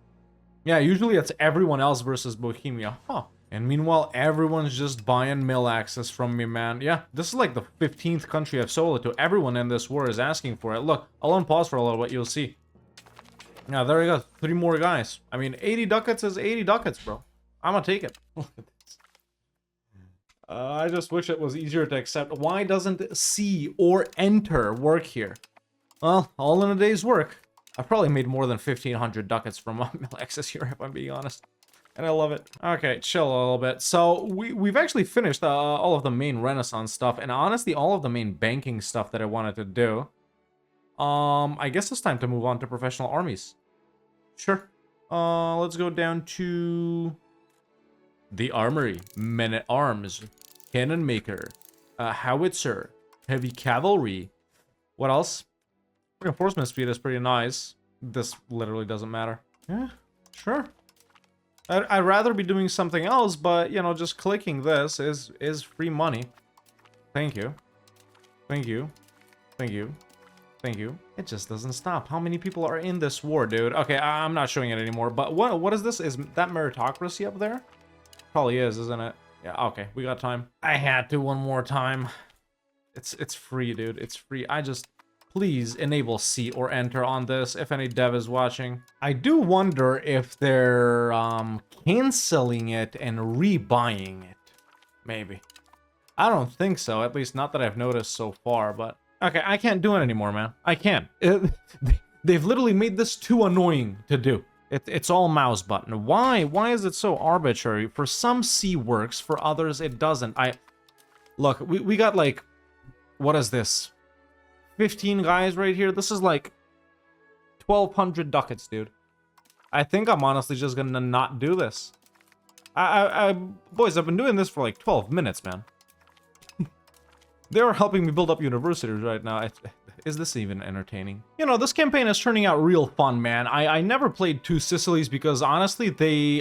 Yeah, usually it's everyone else versus Bohemia. Huh. And meanwhile, everyone's just buying mill access from me, man. Yeah, this is like the 15th country I've sold it to. Everyone in this war is asking for it. Look, I'll unpause for a little bit, you'll see. Yeah, there we go. 3 more guys. I mean, 80 ducats is 80 ducats, bro. I'm gonna take it. Look at this. I just wish it was easier to accept. Why doesn't C or enter work here? Well, all in a day's work. I've probably made more than 1,500 ducats from mill access here, if I'm being honest. And I love it. Okay, chill a little bit. So, we've actually finished all of the main Renaissance stuff, and honestly, all of the main banking stuff that I wanted to do. I guess it's time to move on to professional armies. Sure. Let's go down to the armory, men-at-arms, cannon maker, howitzer, heavy cavalry. What else? Reinforcement speed is pretty nice. this literally doesn't matter. Yeah, sure. I'd rather be doing something else, but, you know, just clicking this is free money. Thank you. Thank you. Thank you. Thank you. It just doesn't stop. How many people are in this war, dude? Okay, I'm not showing it anymore, but what is this? Is that meritocracy up there? Probably is, isn't it? Yeah, okay, we got time. I had to one more time. It's free, dude. It's free. Please enable C or enter on this if any dev is watching. I do wonder if they're canceling it and rebuying it. Maybe. I don't think so, at least not that I've noticed so far, but... Okay, I can't do it anymore, man. I can't. They've literally made this too annoying to do. It's all mouse button. Why? Why is it so arbitrary? For some C works, for others it doesn't. Look, we got like... What is this? 15 guys right here. This is like 1,200 ducats, dude. I think I'm honestly just gonna not do this. Boys, I've been doing this for like 12 minutes, man. They're helping me build up universities right now. Is this even entertaining? You know, this campaign is turning out real fun, man. I never played Two Sicilies because honestly,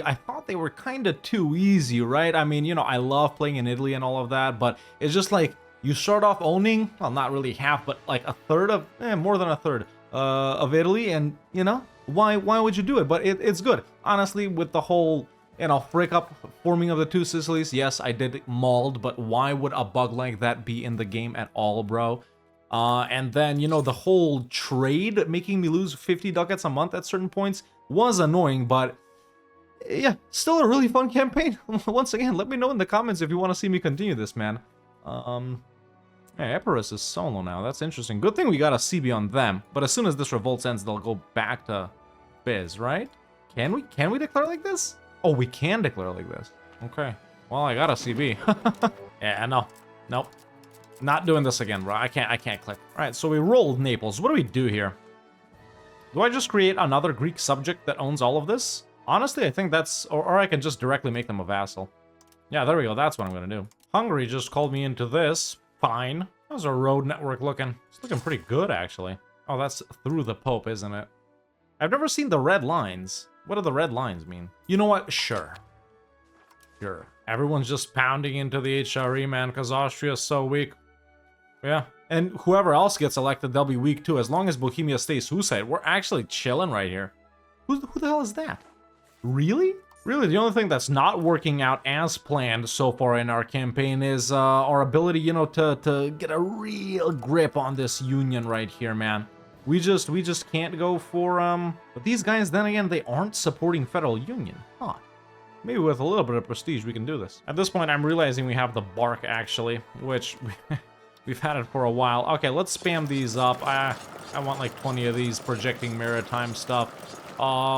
I thought they were kind of too easy, right? I mean, you know, I love playing in Italy and all of that, but it's just like, you start off owning, well, not really half, but like a third of, more than a third of Italy, and, you know, why would you do it? But it's good. Honestly, with the whole, you know, breakup forming of the Two Sicilies, yes, I did mauled, but why would a bug like that be in the game at all, bro? And then, you know, the whole trade making me lose 50 ducats a month at certain points was annoying, but yeah, still a really fun campaign. Once again, let me know in the comments if you want to see me continue this, man. Hey, Epirus is solo now. That's interesting. Good thing we got a CB on them. But as soon as this revolt ends, they'll go back to Biz, right? Can we declare like this? Oh, we can declare like this. Okay. Well, I got a CB. Yeah, no. Nope. Not doing this again, bro. I can't click. All right, so we rolled Naples. What do we do here? Do I just create another Greek subject that owns all of this? Honestly, I think that's... Or I can just directly make them a vassal. Yeah, there we go. That's what I'm going to do. Hungary just called me into this. Fine. How's our road network looking? It's looking pretty good, actually. Oh, that's through the Pope, isn't it? I've never seen the red lines. What do the red lines mean? You know what? Sure. Sure. Everyone's just pounding into the HRE, man, because Austria's so weak. Yeah. And whoever else gets elected, they'll be weak, too. As long as Bohemia stays suicide, we're actually chilling right here. Who the hell is that? Really? Really, the only thing that's not working out as planned so far in our campaign is our ability, you know, to get a real grip on this union right here, man. We just can't go for, But these guys, then again, they aren't supporting federal union. Huh. Maybe with a little bit of prestige, we can do this. At this point, I'm realizing we have the bark, actually, which we've had it for a while. Okay, let's spam these up. I want like 20 of these projecting maritime stuff.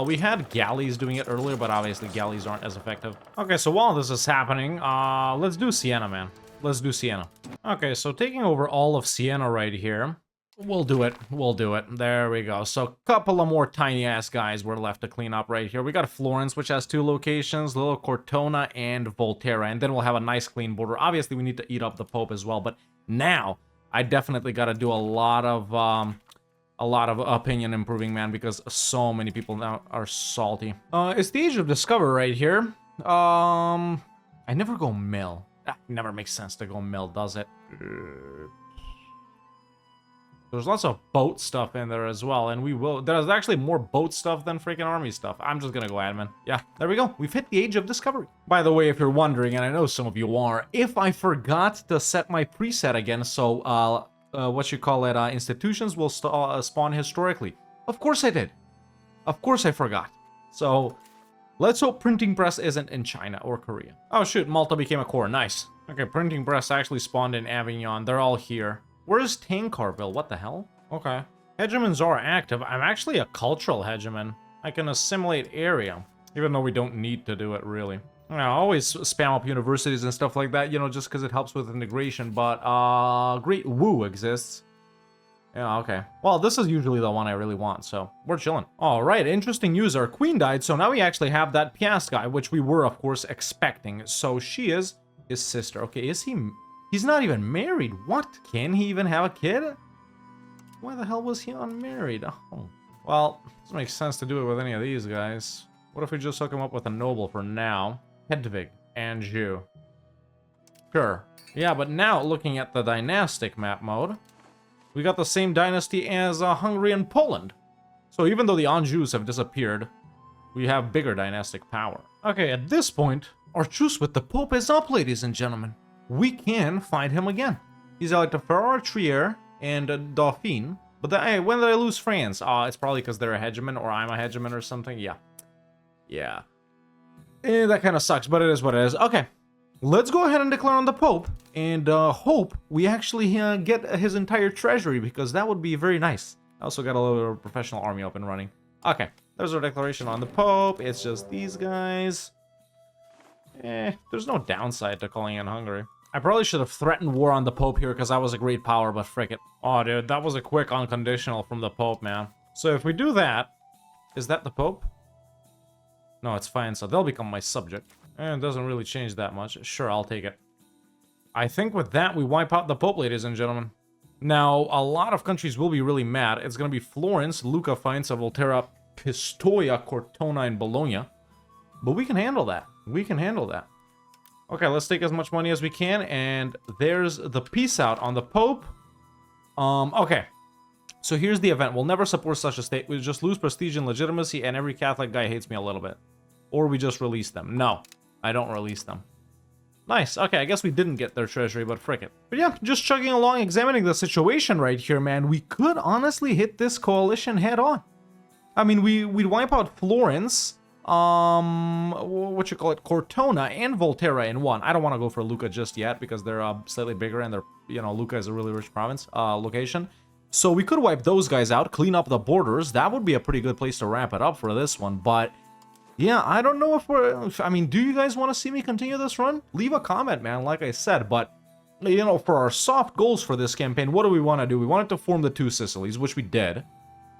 We had galleys doing it earlier, but obviously galleys aren't as effective. Okay, so while this is happening, let's do Siena, man. Let's do Siena. Okay, so taking over all of Siena right here. We'll do it. We'll do it. There we go. So a couple of more tiny-ass guys were left to clean up right here. We got Florence, which has 2 locations, Little Cortona and Volterra, and then we'll have a nice clean border. Obviously, we need to eat up the Pope as well, but now I definitely got to do a lot of opinion improving, man, because so many people now are salty. It's the Age of Discovery right here. I never go mill. That never makes sense to go mill, does it? There's lots of boat stuff in there as well, and we will... There's actually more boat stuff than freaking army stuff. I'm just gonna go admin. Yeah, there we go. We've hit the Age of Discovery. By the way, if you're wondering, and I know some of you are, if I forgot to set my preset again, so, what you call it, institutions will spawn historically. Of course I did. Of course I forgot. So, let's hope printing press isn't in China or Korea. Oh shoot, Malta became a core. Nice. Okay, printing press actually spawned in Avignon. They're all here. Where's Tancarville? What the hell? Okay. Hegemons are active. I'm actually a cultural hegemon. I can assimilate area, even though we don't need to do it, really. I always spam up universities and stuff like that, you know, just because it helps with integration, but, Great Wu exists. Yeah, okay. Well, this is usually the one I really want, so we're chilling. All right, interesting news. Our queen died, so now we actually have that Piast guy, which we were, of course, expecting. So she is his sister. Okay, is he... He's not even married. What? Can he even have a kid? Why the hell was he unmarried? Oh. Well, it doesn't make sense to do it with any of these guys. What if we just hook him up with a noble for now? Hedvig, Anjou. Sure. Yeah, but now, looking at the dynastic map mode, we got the same dynasty as Hungary and Poland. So even though the Anjous have disappeared, we have bigger dynastic power. Okay, at this point, our truce with the Pope is up, ladies and gentlemen. We can find him again. He's like the Ferrari Trier and Dauphine. But then, hey, when did I lose France? It's probably because they're a hegemon or I'm a hegemon or something. Yeah. Yeah. That kind of sucks, but it is what it is. Okay. Let's go ahead and declare on the Pope and hope we actually get his entire treasury because that would be very nice. I also got a little professional army up and running. Okay. There's our declaration on the Pope. It's just these guys. There's no downside to calling in Hungary. I probably should have threatened war on the Pope here because I was a great power, but frick it. Oh, dude, that was a quick unconditional from the Pope, man. So if we do that, is that the Pope? No, it's fine, so they'll become my subject. And it doesn't really change that much. Sure, I'll take it. I think with that, we wipe out the Pope, ladies and gentlemen. Now, a lot of countries will be really mad. It's going to be Florence, Lucca, Faenza, Volterra, Pistoia, Cortona, and Bologna. But we can handle that. We can handle that. Okay, let's take as much money as we can, and there's the peace out on the Pope. Okay. So here's the event. We'll never support such a state. We just lose prestige and legitimacy, and every Catholic guy hates me a little bit. Or we just release them. No, I don't release them. Nice. Okay, I guess we didn't get their treasury, but frick it. But yeah, just chugging along, examining the situation right here, man. We could honestly hit this coalition head on. I mean, we'd wipe out Florence, what you call it, Cortona and Volterra in one. I don't want to go for Lucca just yet because they're slightly bigger and they're, you know, Lucca is a really rich province, location. So we could wipe those guys out, clean up the borders. That would be a pretty good place to wrap it up for this one, but yeah, I don't know if I mean, do you guys want to see me continue this run? Leave a comment, man, like I said, but, you know, for our soft goals for this campaign, what do we want to do? We wanted to form the two Sicilies, which we did.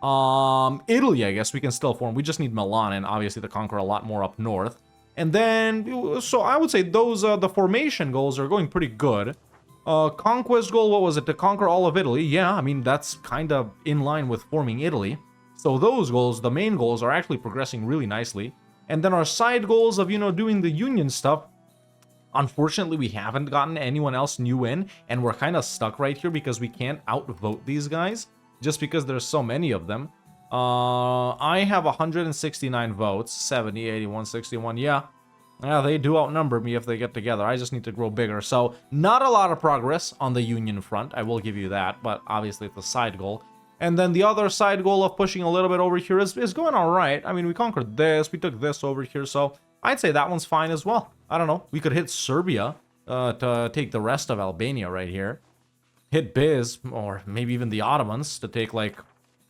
Italy, I guess we can still form. We just need Milan and obviously to conquer a lot more up north. And then, so I would say those, the formation goals are going pretty good. Conquest goal, what was it? To conquer all of Italy. Yeah, I mean, that's kind of in line with forming Italy. So those goals, the main goals, are actually progressing really nicely. And then our side goals of, you know, doing the union stuff. Unfortunately, we haven't gotten anyone else new in, and we're kind of stuck right here because we can't outvote these guys. Just because there's so many of them. I have 169 votes. 70, 80, 161. Yeah, they do outnumber me if they get together. I just need to grow bigger. So, not a lot of progress on the union front. I will give you that. But obviously, it's a side goal. And then the other side goal of pushing a little bit over here is going all right. I mean, we conquered this. We took this over here. So, I'd say that one's fine as well. I don't know. We could hit Serbia to take the rest of Albania right here. Hit Biz, or maybe even the Ottomans, to take, like,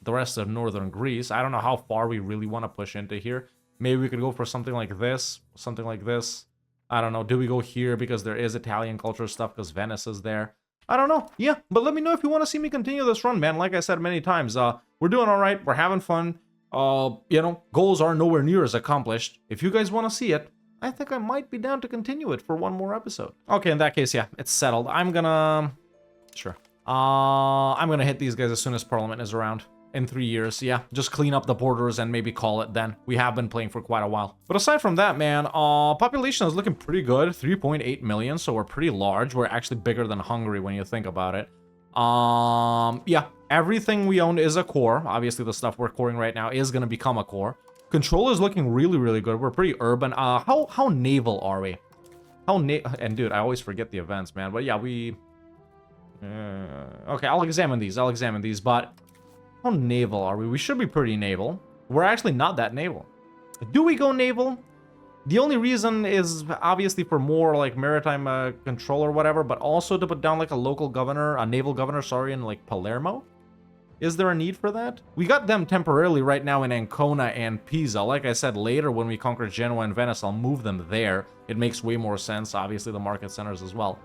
the rest of northern Greece. I don't know how far we really want to push into here. Maybe we could go for something like this, something like this. I don't know. Do we go here because there is Italian culture stuff because Venice is there? I don't know. Yeah, but let me know if you want to see me continue this run, man. Like I said many times, we're doing all right. We're having fun. You know, goals are nowhere near as accomplished. If you guys want to see it, I think I might be down to continue it for one more episode. Okay, in that case, yeah, it's settled. I'm gonna... Sure. I'm gonna hit these guys as soon as Parliament is around. In 3 years, yeah. Just clean up the borders and maybe call it then. We have been playing for quite a while. But aside from that, man, population is looking pretty good. 3.8 million, so we're pretty large. We're actually bigger than Hungary when you think about it. Yeah. Everything we own is a core. Obviously, the stuff we're coring right now is gonna become a core. Control is looking really, really good. We're pretty urban. How naval are we? And dude, I always forget the events, man. But yeah, we... okay, I'll examine these, but how naval are we? We should be pretty naval. We're actually not that naval. Do we go naval? The only reason is obviously for more like maritime control or whatever, but also to put down like a local governor, a naval governor, sorry, in like Palermo. Is there a need for that? We got them temporarily right now in Ancona and Pisa. Like I said, later when we conquer Genoa and Venice, I'll move them there. It makes way more sense, obviously the market centers as well.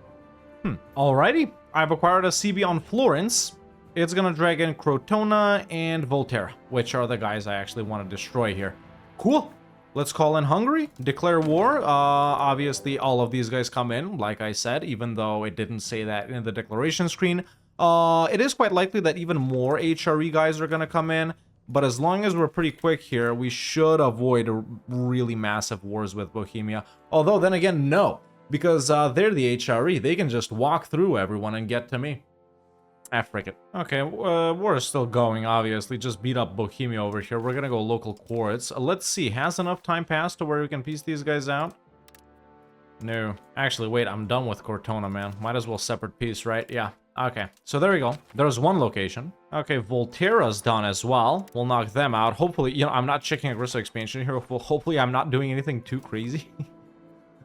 Alrighty, I've acquired a CB on Florence. It's gonna drag in Crotona and Volterra, which are the guys I actually want to destroy here. Cool. Let's call in Hungary, declare war. Obviously, all of these guys come in, like I said, even though it didn't say that in the declaration screen. It is quite likely that even more HRE guys are gonna come in. But as long as we're pretty quick here, we should avoid really massive wars with Bohemia. Although, then again, no. Because they're the HRE. They can just walk through everyone and get to me. Ah, frick it. Okay, war is still going, obviously. Just beat up Bohemia over here. We're gonna go local courts. Let's see. Has enough time passed to where we can piece these guys out? No. Actually, wait. I'm done with Cortona, man. Might as well separate peace, right? Yeah. Okay. So there we go. There's one location. Okay, Volterra's done as well. We'll knock them out. Hopefully, you know, I'm not checking aggressive expansion here. Hopefully, I'm not doing anything too crazy.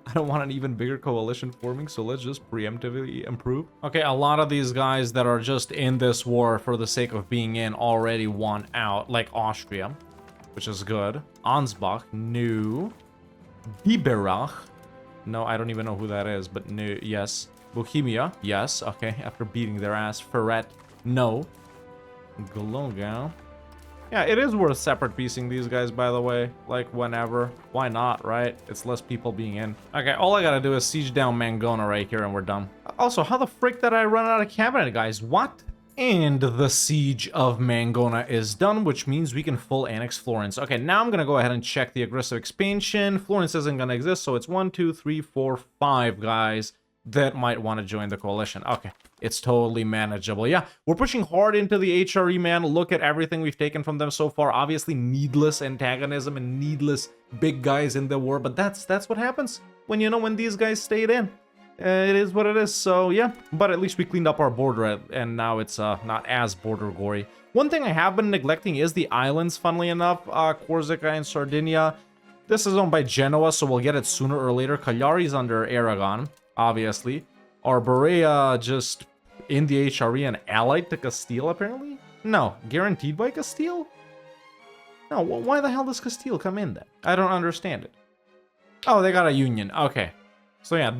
I don't want an even bigger coalition forming, so let's just preemptively improve. Okay, a lot of these guys that are just in this war for the sake of being in already won out, like Austria, which is good. Ansbach, no. Biberach, no, I don't even know who that is, but no, yes. Bohemia, yes, okay, after beating their ass. Ferret, no. Glogau. Yeah, it is worth separate piecing these guys, by the way. Like, whenever. Why not, right? It's less people being in. Okay, all I gotta do is siege down Mangona right here, and we're done. Also, how the frick did I run out of cabinet, guys? What? And the siege of Mangona is done, which means we can full annex Florence. Okay, now I'm gonna go ahead and check the aggressive expansion. Florence isn't gonna exist, so it's 1, 2, 3, 4, 5 guys that might want to join the coalition. Okay, it's totally manageable. Yeah, we're pushing hard into the HRE, man. Look at everything we've taken from them so far. Obviously, needless antagonism and needless big guys in the war, but that's what happens when, you know, when these guys stayed in. It is what it is, so yeah. But at least we cleaned up our border, and now it's not as border gory. One thing I have been neglecting is the islands, funnily enough. Corsica and Sardinia. This is owned by Genoa, so we'll get it sooner or later. Cagliari's under Aragon, obviously. Arborea just in the HRE and allied to Castile, apparently? No, guaranteed by Castile? No, why the hell does Castile come in then? I don't understand it. Oh, they got a union. Okay. So yeah,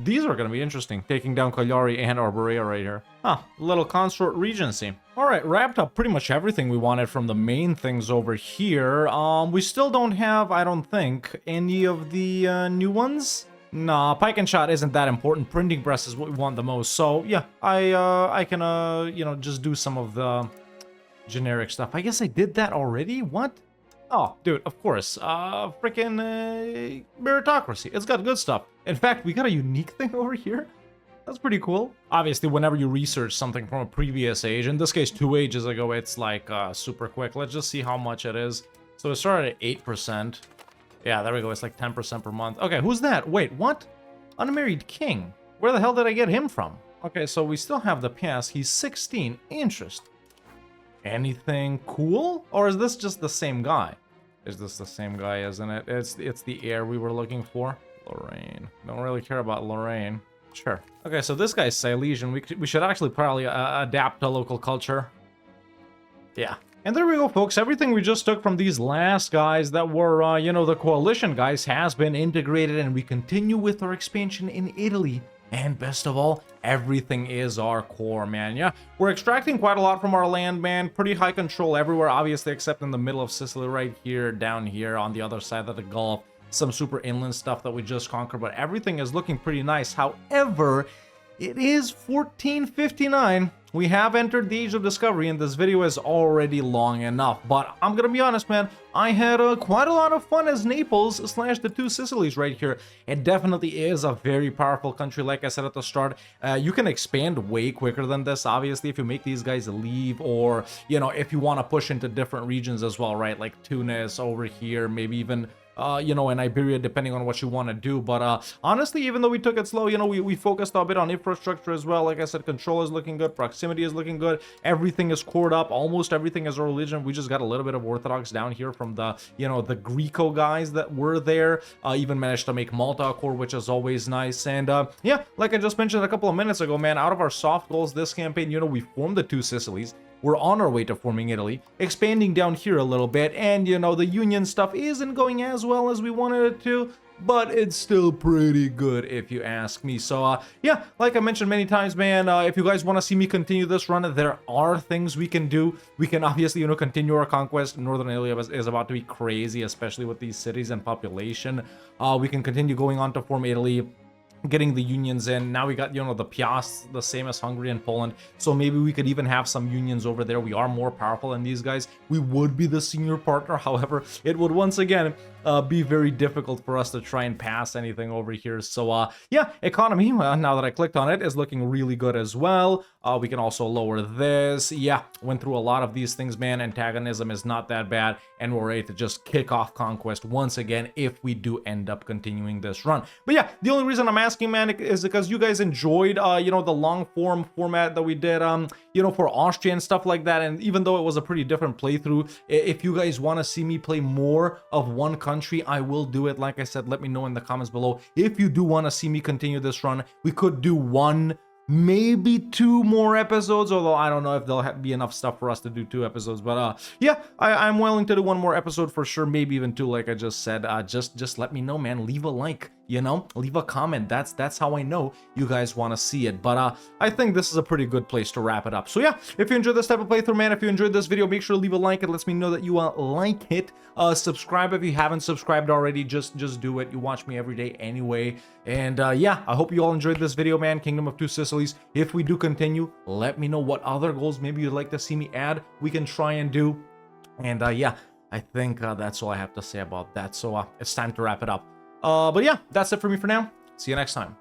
these are going to be interesting, taking down Cagliari and Arborea right here. Huh, little consort regency. Alright, wrapped up pretty much everything we wanted from the main things over here. We still don't have, I don't think, any of the new ones? Nah, pike and shot isn't that important. Printing press is what we want the most. So yeah, I can, you know, just do some of the generic stuff. I guess I did that already? What? Oh, dude, of course. Freaking meritocracy. It's got good stuff. In fact, we got a unique thing over here. That's pretty cool. Obviously, whenever you research something from a previous age, in this case 2 ages ago, it's like super quick. Let's just see how much it is. So it started at 8%. Yeah, there we go. It's like 10% per month. Okay, who's that? Wait, what? Unmarried king. Where the hell did I get him from? Okay, so we still have the pass. He's 16. Interesting. Anything cool? Or is this just the same guy? Is this the same guy, isn't it? It's the heir we were looking for. Lorraine. Don't really care about Lorraine. Sure. Okay, so this guy's Silesian. We should actually probably adapt to local culture. Yeah. And there we go, folks. Everything we just took from these last guys that were, you know, the coalition guys has been integrated, and we continue with our expansion in Italy. And best of all, everything is our core, man. Yeah, we're extracting quite a lot from our land, man. Pretty high control everywhere, obviously, except in the middle of Sicily right here, down here on the other side of the Gulf. Some super inland stuff that we just conquered, but everything is looking pretty nice. However, it is 1459. We have entered the Age of Discovery, and this video is already long enough. But I'm gonna be honest, man, I had quite a lot of fun as Naples / the two Sicilies right here. It definitely is a very powerful country, like I said at the start. You can expand way quicker than this, obviously, if you make these guys leave, or, you know, if you want to push into different regions as well, right? Like Tunis over here, maybe even you know, in Iberia, depending on what you want to do. But honestly, even though we took it slow, you know, we focused a bit on infrastructure as well. Like I said, control is looking good, proximity is looking good, everything is cored up, almost everything is a religion. We just got a little bit of Orthodox down here from the, you know, the Greco guys that were there. Even managed to make Malta a core, which is always nice. And yeah, like I just mentioned a couple of minutes ago, man, out of our soft goals this campaign, you know, we formed the two Sicilies. We're on our way to forming Italy, expanding down here a little bit, and, you know, the Union stuff isn't going as well as we wanted it to, but it's still pretty good if you ask me. So, yeah, like I mentioned many times, man, if you guys want to see me continue this run, there are things we can do. We can obviously, you know, continue our conquest. Northern Italy is about to be crazy, especially with these cities and population. We can continue going on to form Italy. getting the unions in. Now we got, you know, the Piast, the same as Hungary and Poland. So maybe we could even have some unions over there. We are more powerful than these guys. We would be the senior partner. However, it would once again be very difficult for us to try and pass anything over here. So yeah, economy, now that I clicked on it, is looking really good as well. We can also lower this. Yeah, went through a lot of these things, man. Antagonism is not that bad, and we're ready to just kick off conquest once again if we do end up continuing this run. But yeah, the only reason I'm asking, man, is because you guys enjoyed you know, the long form format that we did you know, for Austria and stuff like that. And even though it was a pretty different playthrough, if you guys want to see me play more of one country, I will do it. Like I said, let me know in the comments below if you do want to see me continue this run. We could do one, maybe 2 more episodes, although I don't know if there'll be enough stuff for us to do 2 episodes. But yeah, I'm willing to do 1 more episode for sure, maybe even 2, like I just said. Just let me know, man. Leave a like, you know, leave a comment. That's how I know you guys want to see it. But I think this is a pretty good place to wrap it up. So yeah, if you enjoyed this type of playthrough, man, if you enjoyed this video, make sure to leave a like. It lets me know that you like it. Subscribe if you haven't subscribed already. Just do it. You watch me every day anyway. And yeah, I hope you all enjoyed this video, man. Kingdom of Two Sicilies. If we do continue, let me know what other goals maybe you'd like to see me add. We can try and do. And yeah, I think that's all I have to say about that. So it's time to wrap it up. But yeah, that's it for me for now. See you next time.